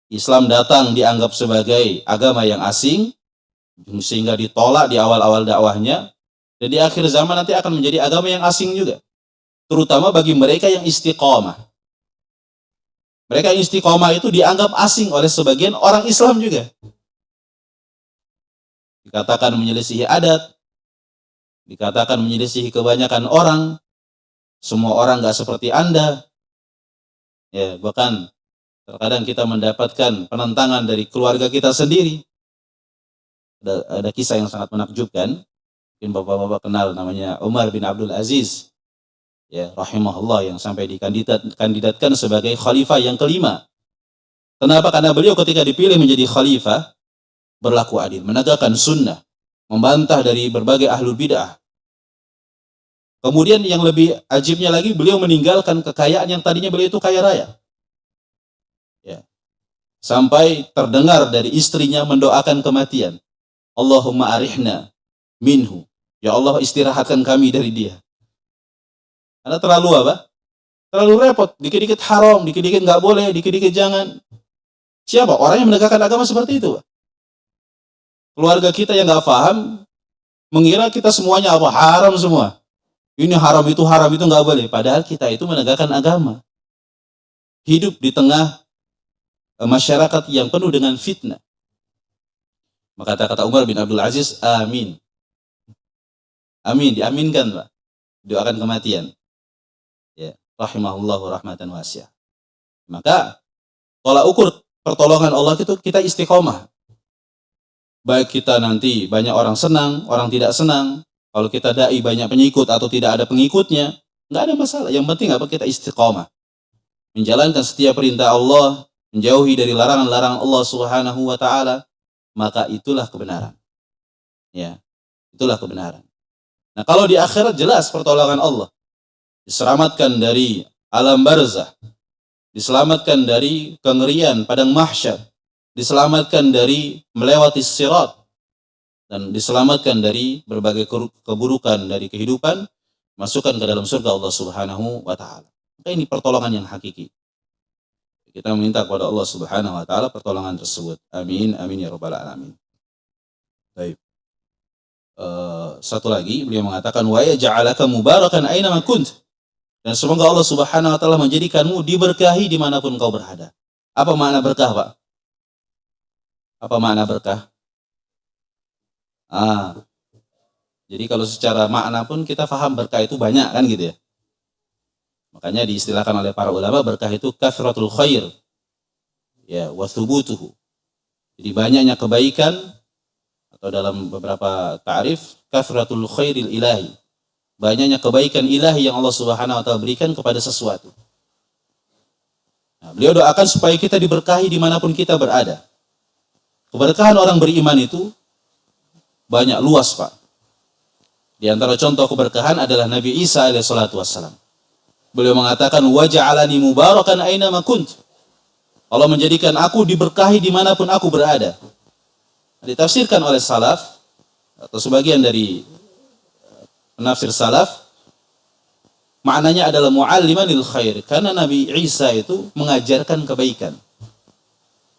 Islam datang dianggap sebagai agama yang asing, sehingga ditolak di awal-awal dakwahnya, dan di akhir zaman nanti akan menjadi agama yang asing juga, terutama bagi mereka yang istiqomah. Mereka yang istiqomah itu dianggap asing oleh sebagian orang Islam juga. Dikatakan menyelisihi adat, dikatakan menyelisihi kebanyakan orang, semua orang gak seperti Anda. Ya, bahkan terkadang kita mendapatkan penentangan dari keluarga kita sendiri. Ada kisah yang sangat menakjubkan. Mungkin bapak-bapak kenal, namanya Umar bin Abdul Aziz. ya rahimahullah, yang sampai dikandidatkan sebagai khalifah yang kelima. Kenapa? Karena beliau ketika dipilih menjadi khalifah berlaku adil, menegakkan sunnah, membantah dari berbagai ahlul bid'ah. Kemudian yang lebih ajibnya lagi, beliau meninggalkan kekayaan yang tadinya beliau itu kaya raya. Ya. Sampai terdengar dari istrinya mendoakan kematian. Allahumma arihna minhu. Ya Allah, istirahatkan kami dari dia. Karena terlalu apa? Terlalu repot. Dikit-dikit haram, dikit-dikit nggak boleh, dikit-dikit jangan. Siapa? Orang yang menegakkan agama seperti itu, Pak. Keluarga kita yang nggak paham, mengira kita semuanya apa? Haram semua. Ini haram itu nggak boleh. Padahal kita itu menegakkan agama. Hidup di tengah masyarakat yang penuh dengan fitnah. Maka kata Umar bin Abdul Aziz, amin. Amin, diaminkan, Pak. Doakan kematian. Ya, rahimahullahu rahmatan wasi'ah. Maka tolak ukur pertolongan Allah itu kita istiqomah. Baik kita nanti banyak orang senang, orang tidak senang. Kalau kita dai banyak pengikut atau tidak ada pengikutnya, nggak ada masalah. Yang penting apa? Kita istiqomah. Menjalankan setiap perintah Allah, menjauhi dari larangan-larangan Allah Subhanahu wa taala, maka itulah kebenaran. Ya, itulah kebenaran. Nah, kalau di akhirat jelas pertolongan Allah. Diselamatkan dari alam barzah, diselamatkan dari kengerian padang mahsyar, diselamatkan dari melewati sirat, dan diselamatkan dari berbagai keburukan dari kehidupan, masukkan ke dalam surga Allah Subhanahu wa taala. Maka ini pertolongan yang hakiki. Kita meminta kepada Allah Subhanahu wa taala pertolongan tersebut. Amin, amin ya rabbal alamin. Baik. Satu lagi beliau mengatakan wa yaj'alaka mubarakan aina ma kunt. Dan semoga Allah Subhanahu wa taala menjadikanmu diberkahi dimanapun kau berada. Apa makna berkah, Pak? Apa makna berkah? Jadi kalau secara makna pun kita paham berkah itu banyak kan gitu ya. Makanya diistilahkan oleh para ulama berkah itu kathratul khair. Ya, wa thubutuhu. Jadi banyaknya kebaikan, atau dalam beberapa ta'rif kathratul khairil ilahi. Banyaknya kebaikan ilahi yang Allah Subhanahu wa taala berikan kepada sesuatu. Nah, beliau doakan supaya kita diberkahi dimanapun kita berada. Keberkahan orang beriman itu banyak, luas, Pak. Di antara contoh keberkahan adalah Nabi Isa alaihi salatu wassalam. Beliau mengatakan waja'alani mubarakan aina ma kunt. Allah menjadikan aku diberkahi dimanapun aku berada. Ditafsirkan oleh salaf atau sebagian dari penafsir salaf, maknanya adalah mu'alliman lil khair, karena Nabi Isa itu mengajarkan kebaikan.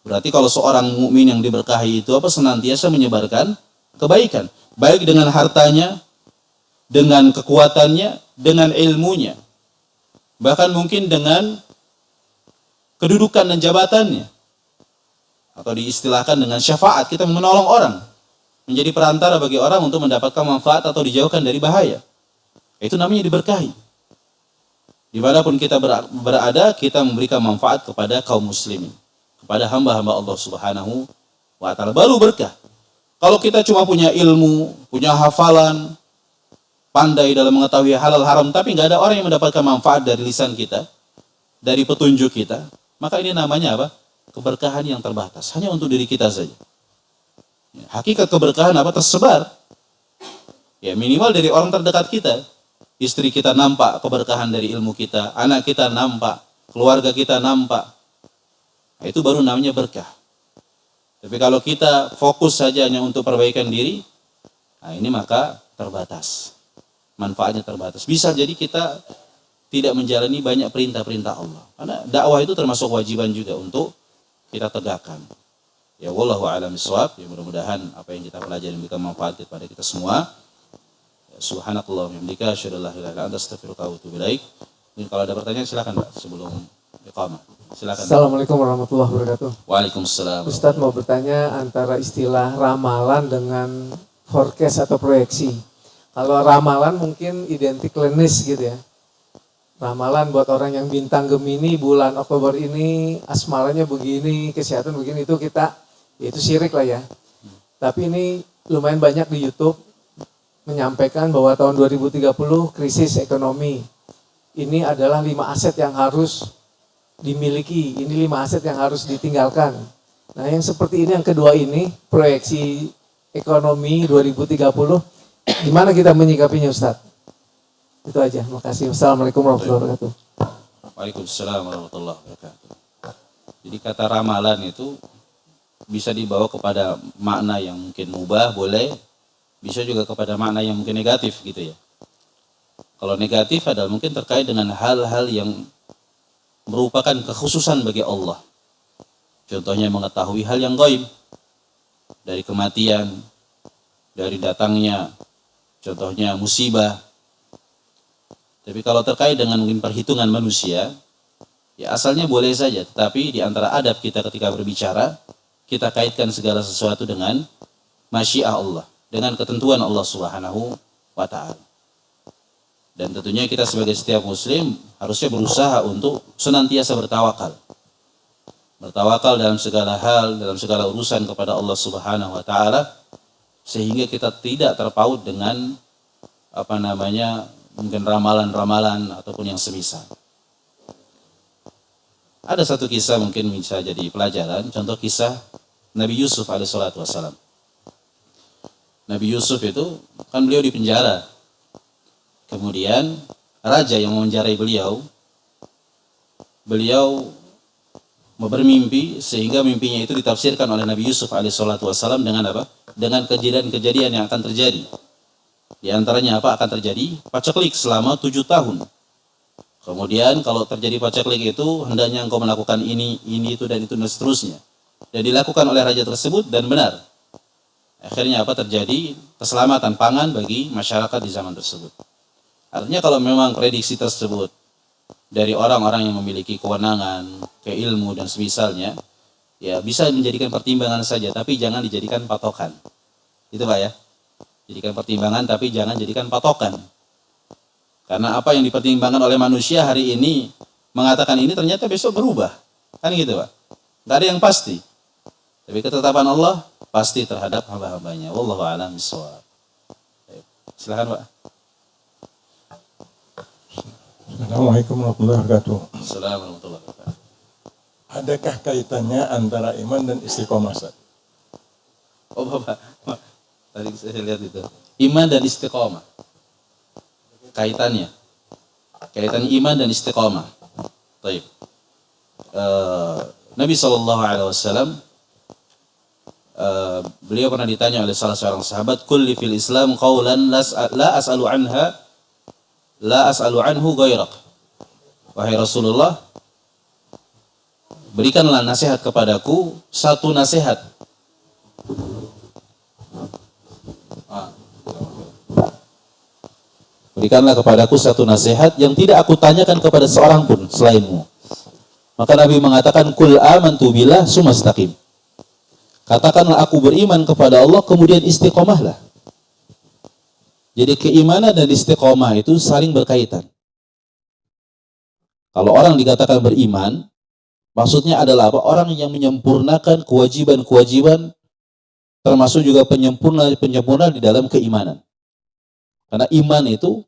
Berarti kalau seorang mukmin yang diberkahi itu apa? Senantiasa menyebarkan kebaikan, baik dengan hartanya, dengan kekuatannya, dengan ilmunya, bahkan mungkin dengan kedudukan dan jabatannya, atau diistilahkan dengan syafaat. Kita menolong orang, menjadi perantara bagi orang untuk mendapatkan manfaat atau dijauhkan dari bahaya. Itu namanya diberkahi. Dimanapun kita berada, kita memberikan manfaat kepada kaum muslimin, kepada hamba-hamba Allah Subhanahu wa ta'ala, baru berkah. Kalau kita cuma punya ilmu, punya hafalan, pandai dalam mengetahui halal haram, tapi nggak ada orang yang mendapatkan manfaat dari lisan kita, dari petunjuk kita, maka ini namanya apa? Keberkahan yang terbatas, hanya untuk diri kita saja. Hakikat keberkahan apa? Tersebar. Ya, minimal dari orang terdekat kita. Istri kita nampak keberkahan dari ilmu kita, anak kita nampak, keluarga kita nampak. Nah, itu baru namanya berkah. Tapi kalau kita fokus saja hanya untuk perbaikan diri, nah ini maka terbatas. Manfaatnya terbatas. Bisa jadi kita tidak menjalani banyak perintah-perintah Allah. Karena dakwah itu termasuk kewajiban juga untuk kita tegakkan. Ya wallahu a'lam bishawab. Ya mudah-mudahan apa yang kita pelajari memberikan manfaat kepada kita semua. Ya, subhanakallah wa bihamdika asyhadu an la ilaha illa anta astaghfiruka wa atubu ilaik. Kalau ada pertanyaan silakan, Pak, sebelum iqamah. Silakan. Assalamualaikum warahmatullahi wabarakatuh. Waalaikumsalam. Ustadz mau bertanya antara istilah ramalan dengan forecast atau proyeksi. Kalau ramalan mungkin identik klinis gitu ya. Ramalan buat orang yang bintang Gemini bulan Oktober ini asmaranya begini, kesehatan begini, itu kita, itu syirik lah ya. Tapi ini lumayan banyak di YouTube menyampaikan bahwa tahun 2030 krisis ekonomi. ini adalah 5 aset yang harus dimiliki, ini 5 aset yang harus ditinggalkan. Nah yang seperti ini, yang kedua ini, proyeksi ekonomi 2030, gimana kita menyikapinya Ustadz? Itu aja, makasih. Wassalamualaikum warahmatullahi wabarakatuh. Waalaikumsalam warahmatullahi wabarakatuh. Jadi kata ramalan itu bisa dibawa kepada makna yang mungkin mubah, boleh, bisa juga kepada makna yang mungkin negatif gitu ya. Kalau negatif adalah mungkin terkait dengan hal-hal yang merupakan kekhususan bagi Allah. Contohnya mengetahui hal yang gaib, dari kematian, dari datangnya, contohnya musibah. Tapi kalau terkait dengan mungkin perhitungan manusia, ya asalnya boleh saja, tetapi di antara adab kita ketika berbicara, kita kaitkan segala sesuatu dengan masyiah Allah, dengan ketentuan Allah Subhanahu wa ta'ala. Dan tentunya kita sebagai setiap muslim harusnya berusaha untuk senantiasa bertawakal. Bertawakal dalam segala hal, dalam segala urusan kepada Allah Subhanahu wa ta'ala, sehingga kita tidak terpaut dengan mungkin ramalan-ramalan ataupun yang semisal. Ada satu kisah mungkin bisa jadi pelajaran, contoh kisah Nabi Yusuf alaihissalatu wassalam. Nabi Yusuf itu kan beliau di penjara. Kemudian raja yang memenjarai beliau bermimpi, sehingga mimpinya itu ditafsirkan oleh Nabi Yusuf alaihissalatu wassalam dengan apa? Dengan kejadian-kejadian yang akan terjadi. Di antaranya apa akan terjadi? Paceklik selama 7 tahun. Kemudian kalau terjadi paceklik itu hendaknya engkau melakukan ini, itu dan itu dan seterusnya. Dan dilakukan oleh raja tersebut dan benar. Akhirnya apa terjadi? Keselamatan pangan bagi masyarakat di zaman tersebut. Artinya kalau memang prediksi tersebut dari orang-orang yang memiliki kewenangan, keilmu dan semisalnya, ya bisa menjadikan pertimbangan saja, tapi jangan dijadikan patokan. Itu Pak ya. Jadikan pertimbangan tapi jangan jadikan patokan. Karena apa yang dipertimbangkan oleh manusia hari ini mengatakan ini ternyata besok berubah. Kan gitu Pak. Tidak ada yang pasti. Tapi ketetapan Allah pasti terhadap hamba-hambanya. Wallahu a'lam bishawab. Silakan Pak. Assalamualaikum warahmatullahi wabarakatuh. Assalamualaikum warahmatullahi wabarakatuh. Adakah kaitannya antara iman dan istiqomah? Oh Bapak, tadi saya lihat itu. Iman dan istiqomah. Kaitan iman dan istiqomah. Baik. Nabi SAW, beliau pernah ditanya oleh salah seorang sahabat, kulli fil Islam qawlan la as'alu anhu ghairak. Wahai Rasulullah, berikanlah nasihat kepadaku, satu nasihat. Berikanlah kepadaku satu nasihat yang tidak aku tanyakan kepada seorang pun selainmu. Maka Nabi mengatakan, kul amantu billah sumastaqim. Katakanlah aku beriman kepada Allah, kemudian istiqomahlah. Jadi keimanan dan istiqomah itu saling berkaitan. Kalau orang dikatakan beriman, maksudnya adalah apa? Orang yang menyempurnakan kewajiban-kewajiban, termasuk juga penyempurna di dalam keimanan. Karena iman itu,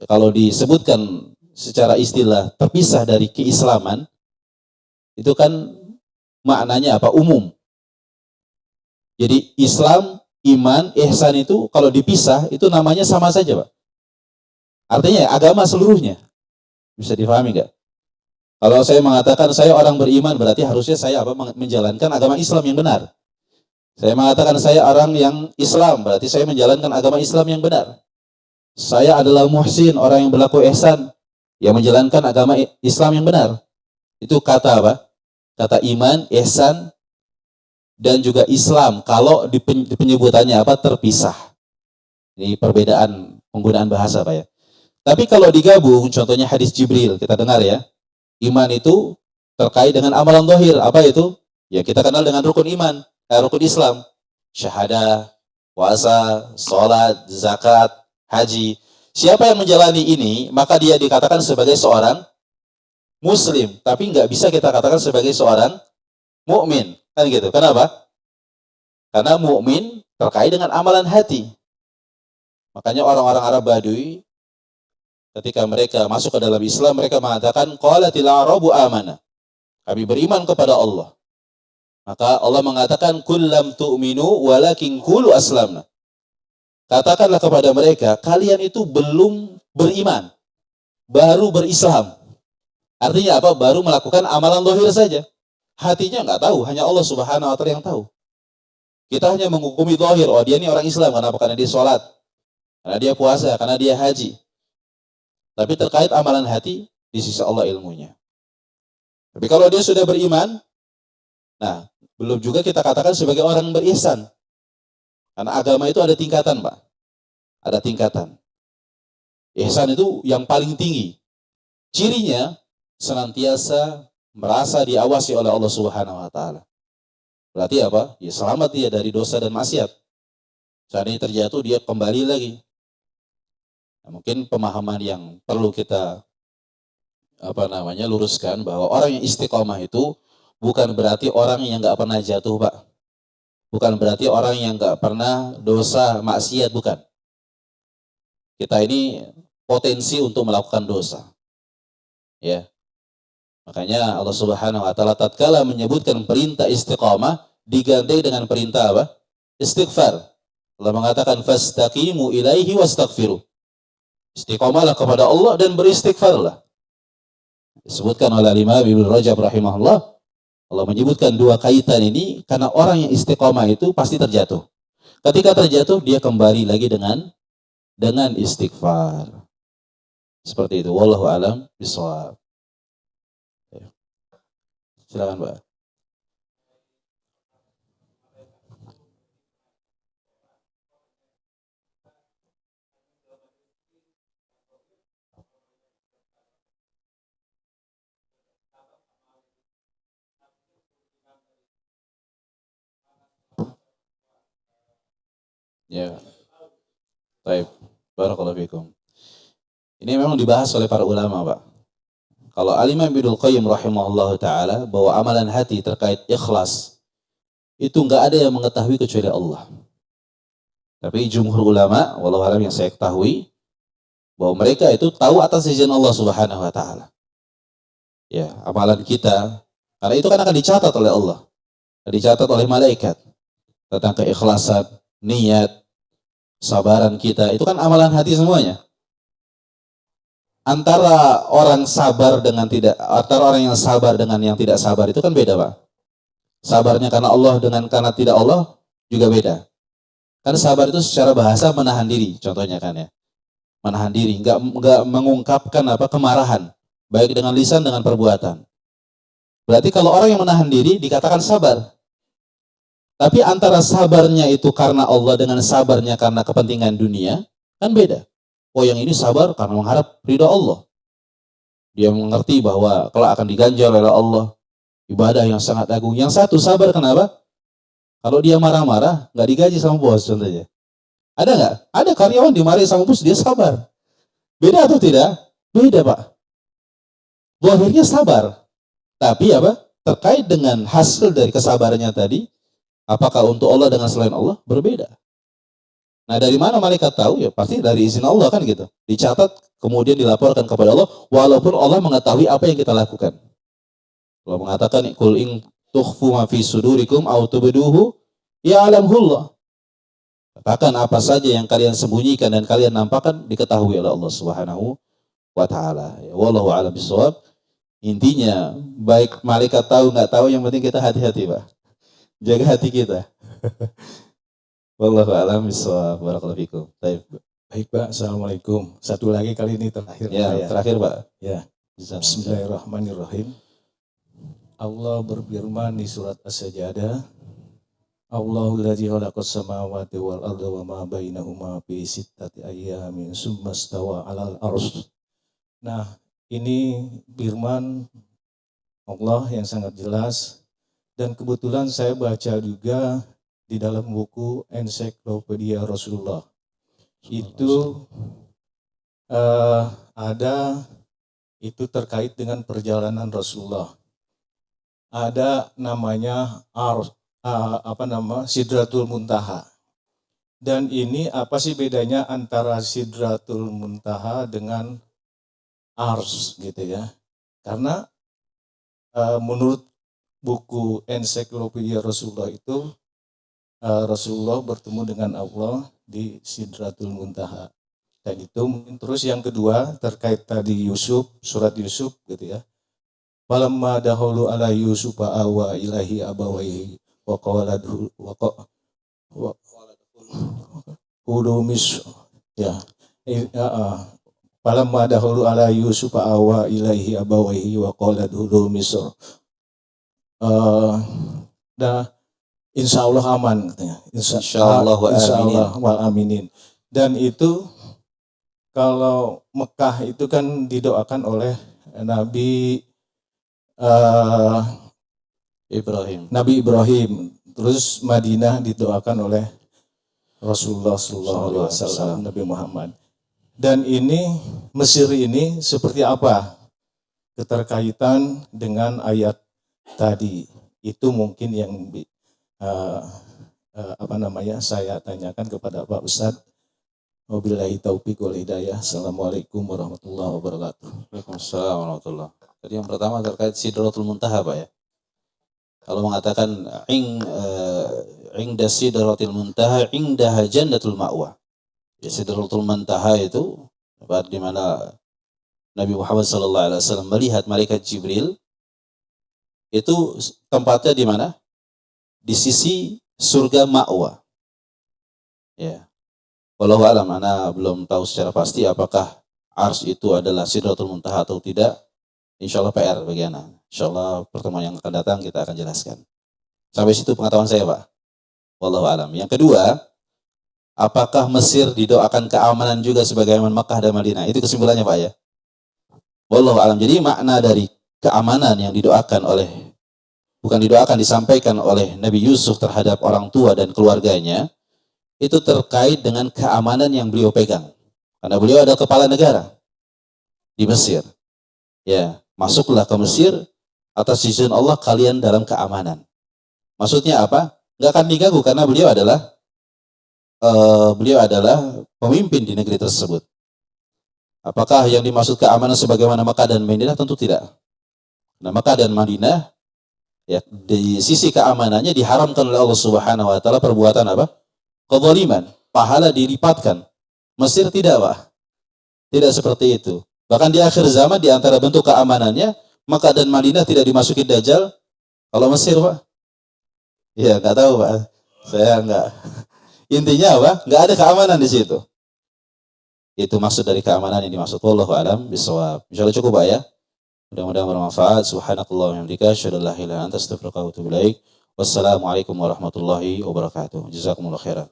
kalau disebutkan secara istilah terpisah dari keislaman, itu kan maknanya apa? Umum. Jadi Islam, iman, ihsan itu kalau dipisah, itu namanya sama saja Pak. Artinya agama seluruhnya. Bisa difahami nggak? Kalau saya mengatakan saya orang beriman, berarti harusnya saya menjalankan agama Islam yang benar. Saya mengatakan saya orang yang Islam, berarti saya menjalankan agama Islam yang benar. Saya adalah muhsin, orang yang berlaku ihsan, yang menjalankan agama Islam yang benar. Itu kata apa? Kata iman, ihsan, dan juga Islam. Kalau di penyebutannya apa? Terpisah. Ini perbedaan penggunaan bahasa Pak ya. Tapi kalau digabung, contohnya hadis Jibril, kita dengar ya. Iman itu terkait dengan amalan zahir. Apa itu? Ya kita kenal dengan rukun iman. Rukun Islam, syahadah, puasa, sholat, zakat, haji. Siapa yang menjalani ini, maka dia dikatakan sebagai seorang muslim. Tapi nggak bisa kita katakan sebagai seorang mukmin, kan gitu. Kenapa? Karena mukmin terkait dengan amalan hati. Makanya orang-orang Arab Badui ketika mereka masuk ke dalam Islam, mereka mengatakan qalatil a'rabu amana. Kami beriman kepada Allah. Maka Allah mengatakan kullam tu'minu walakin qulu aslamna. Katakanlah kepada mereka, kalian itu belum beriman, baru berislam. Artinya apa? Baru melakukan amalan zahir saja. Hatinya nggak tahu, hanya Allah Subhanahu wa taala yang tahu. Kita hanya menghukumi zahir, oh dia ini orang Islam, kenapa? Karena dia sholat, karena dia puasa, karena dia haji. Tapi terkait amalan hati, di sisi Allah ilmunya. Tapi kalau dia sudah beriman, nah, belum juga kita katakan sebagai orang berihsan. Karena agama itu ada tingkatan, Pak. Ada tingkatan. Ihsan itu yang paling tinggi. Cirinya senantiasa merasa diawasi oleh Allah Subhanahu wa taala. Berarti apa? Ya selamat dia dari dosa dan maksiat. Seandainya terjatuh, dia kembali lagi. Nah, mungkin pemahaman yang perlu kita luruskan bahwa orang yang istiqomah itu bukan berarti orang yang nggak pernah jatuh, Pak. Bukan berarti orang yang nggak pernah dosa maksiat, bukan. Kita ini potensi untuk melakukan dosa. Ya. Makanya Allah Subhanahu wa taala tatkala menyebutkan perintah istiqamah diganti dengan perintah apa? Istighfar. Allah mengatakan fastaqimu ilaihi wastaghfiru. Istiqamahlah kepada Allah dan beristighfarlah. Disebutkan oleh Imam Ibnu Rajab rahimahullah, Allah menyebutkan dua kaitan ini karena orang yang istiqamah itu pasti terjatuh. Ketika terjatuh dia kembali lagi dengan istighfar. Seperti itu. Wallahu a'lam bishawab. Silakan, Pak. Ya. Baik. Barakallahu fikum. Ini memang dibahas oleh para ulama, Pak. Kalau Al-Imam Ibnu Qayyim rahimahullah ta'ala bahwa amalan hati terkait ikhlas itu nggak ada yang mengetahui kecuali Allah. Tapi jumhur ulama, walau alam yang saya ketahui, bahwa mereka itu tahu atas izin Allah Subhanahu wa ta'ala. Ya, amalan kita, karena itu kan akan dicatat oleh Allah, dicatat oleh malaikat tentang keikhlasan, niat, sabaran kita, itu kan amalan hati semuanya. Antara orang yang sabar dengan yang tidak sabar itu kan beda, Pak. Sabarnya karena Allah dengan karena tidak Allah juga beda. Kan sabar itu secara bahasa menahan diri, contohnya kan ya. Menahan diri, enggak mengungkapkan kemarahan, baik dengan lisan dengan perbuatan. Berarti kalau orang yang menahan diri dikatakan sabar. Tapi antara sabarnya itu karena Allah dengan sabarnya karena kepentingan dunia kan beda. Oh, yang ini sabar karena mengharap ridha Allah. Dia mengerti bahwa kelak akan diganjar oleh Allah ibadah yang sangat agung. Yang satu sabar kenapa? Kalau dia marah-marah nggak digaji sama bos contohnya. Ada nggak? Ada karyawan dimarahi sama bos dia sabar. Beda atau tidak? Beda, Pak. Zahirnya sabar. Tapi terkait dengan hasil dari kesabarannya tadi, apakah untuk Allah dengan selain Allah berbeda? Nah, dari mana malaikat tahu? Ya pasti dari izin Allah kan gitu. Dicatat kemudian dilaporkan kepada Allah walaupun Allah mengetahui apa yang kita lakukan. Allah mengatakan qul in tukhfu ma fi sudurikum aw tubduhu ya'lamullah. Katakan apa saja yang kalian sembunyikan dan kalian nampakkan diketahui oleh Allah Subhanahu wa taala. Ya, wallahu a'lam bishawab. Intinya baik malaikat tahu nggak tahu yang penting kita hati-hati, Pak. Jaga hati kita. Wallahu a'lam bishawab. Barakallahu fikum. Baik, Pak. Assalamualaikum. Satu lagi kali ini terakhir. Ya, terakhir, Pak. Ya. Bismillahirrahmanirrahim. Allah berfirman di surat As-Sajdah, Allahul ladzi khalaqas samawati wal arda wa ma bainahuma fi sittati ayyamin tsumma stawa 'alal arsy. Nah, ini firman Allah yang sangat jelas dan kebetulan saya baca juga di dalam buku Ensiklopedia Rasulullah. Itu ada itu terkait dengan perjalanan Rasulullah. Ada namanya Sidratul Muntaha. Dan ini apa sih bedanya antara Sidratul Muntaha dengan ars gitu ya. Karena menurut buku ensiklopedia Rasulullah itu Rasulullah bertemu dengan Allah di Sidratul Muntaha. Dan itu mungkin terus yang kedua terkait tadi Yusuf, surat Yusuf gitu ya. Falamma dahulu ala Yusuf awa ilahi abawaihi wa qaladhu wa hudumis ya. Falamma dahulu ala Yusuf awa ilahi abawaihi wa qaladhu misr. Dah insya Allah aman katanya. Insya Allah wal aminin. Dan itu kalau Mekah itu kan didoakan oleh Nabi Ibrahim. Terus Madinah didoakan oleh Rasulullah SAW, Nabi Muhammad. Dan ini Mesir ini seperti apa keterkaitan dengan ayat tadi? Itu mungkin yang saya tanyakan kepada Pak Ustadz. Wabillahi taufiq wal hidayah. Assalamualaikum warahmatullahi wabarakatuh. Waalaikumsalam warahmatullahi wabarakatuh. Jadi yang pertama terkait Sidratul Muntaha, Pak ya. Kalau mengatakan ingda Sidratul Muntaha indaha jannatul ma'wa. Ya, Sidratul Muntaha itu tempat di mana Nabi Muhammad SAW melihat malaikat Jibril. Itu tempatnya di mana? Di sisi surga ma'wa. Ya. Wallahu a'lam, ana belum tahu secara pasti apakah ars itu adalah Sidratul Muntaha atau tidak. Insyaallah PR bagi ana. Insyaallah pertemuan yang akan datang kita akan jelaskan. Sampai situ pengetahuan saya, Pak. Wallahu a'lam. Yang kedua, apakah Mesir didoakan keamanan juga sebagaimana Makkah dan Madinah? Itu kesimpulannya, Pak ya. Wallahu a'lam. Jadi makna dari keamanan yang disampaikan oleh Nabi Yusuf terhadap orang tua dan keluarganya, itu terkait dengan keamanan yang beliau pegang. Karena beliau adalah kepala negara di Mesir. Ya, masuklah ke Mesir atas izin Allah kalian dalam keamanan. Maksudnya apa? Nggak akan diganggu karena beliau adalah pemimpin di negeri tersebut. Apakah yang dimaksud keamanan sebagaimana Makkah dan Madinah? Tentu tidak. Nah, Makkah dan Madinah ya di sisi keamanannya diharamkan oleh Allah Subhanahu wa taala perbuatan apa? Kezaliman, pahala dilipatkan. Mesir tidak, Pak. Tidak seperti itu. Bahkan di akhir zaman di antara bentuk keamanannya Makkah dan Madinah tidak dimasuki Dajjal. Kalau Mesir, Pak? Ya, nggak tahu, Pak. Saya nggak. Intinya apa? Nggak ada keamanan di situ. Itu maksud dari keamanan yang dimaksud. Wallahu a'lam bishawab. Insyaallah cukup, Pak ya. Mudah-mudahan bermanfaat. Subhanakallah wa bihamdika asyhadu an la ilaha illa anta astaghfiruka wa atubu ilaik. Wassalamualaikum warahmatullahi wabarakatuh. Jazakumullah khairan.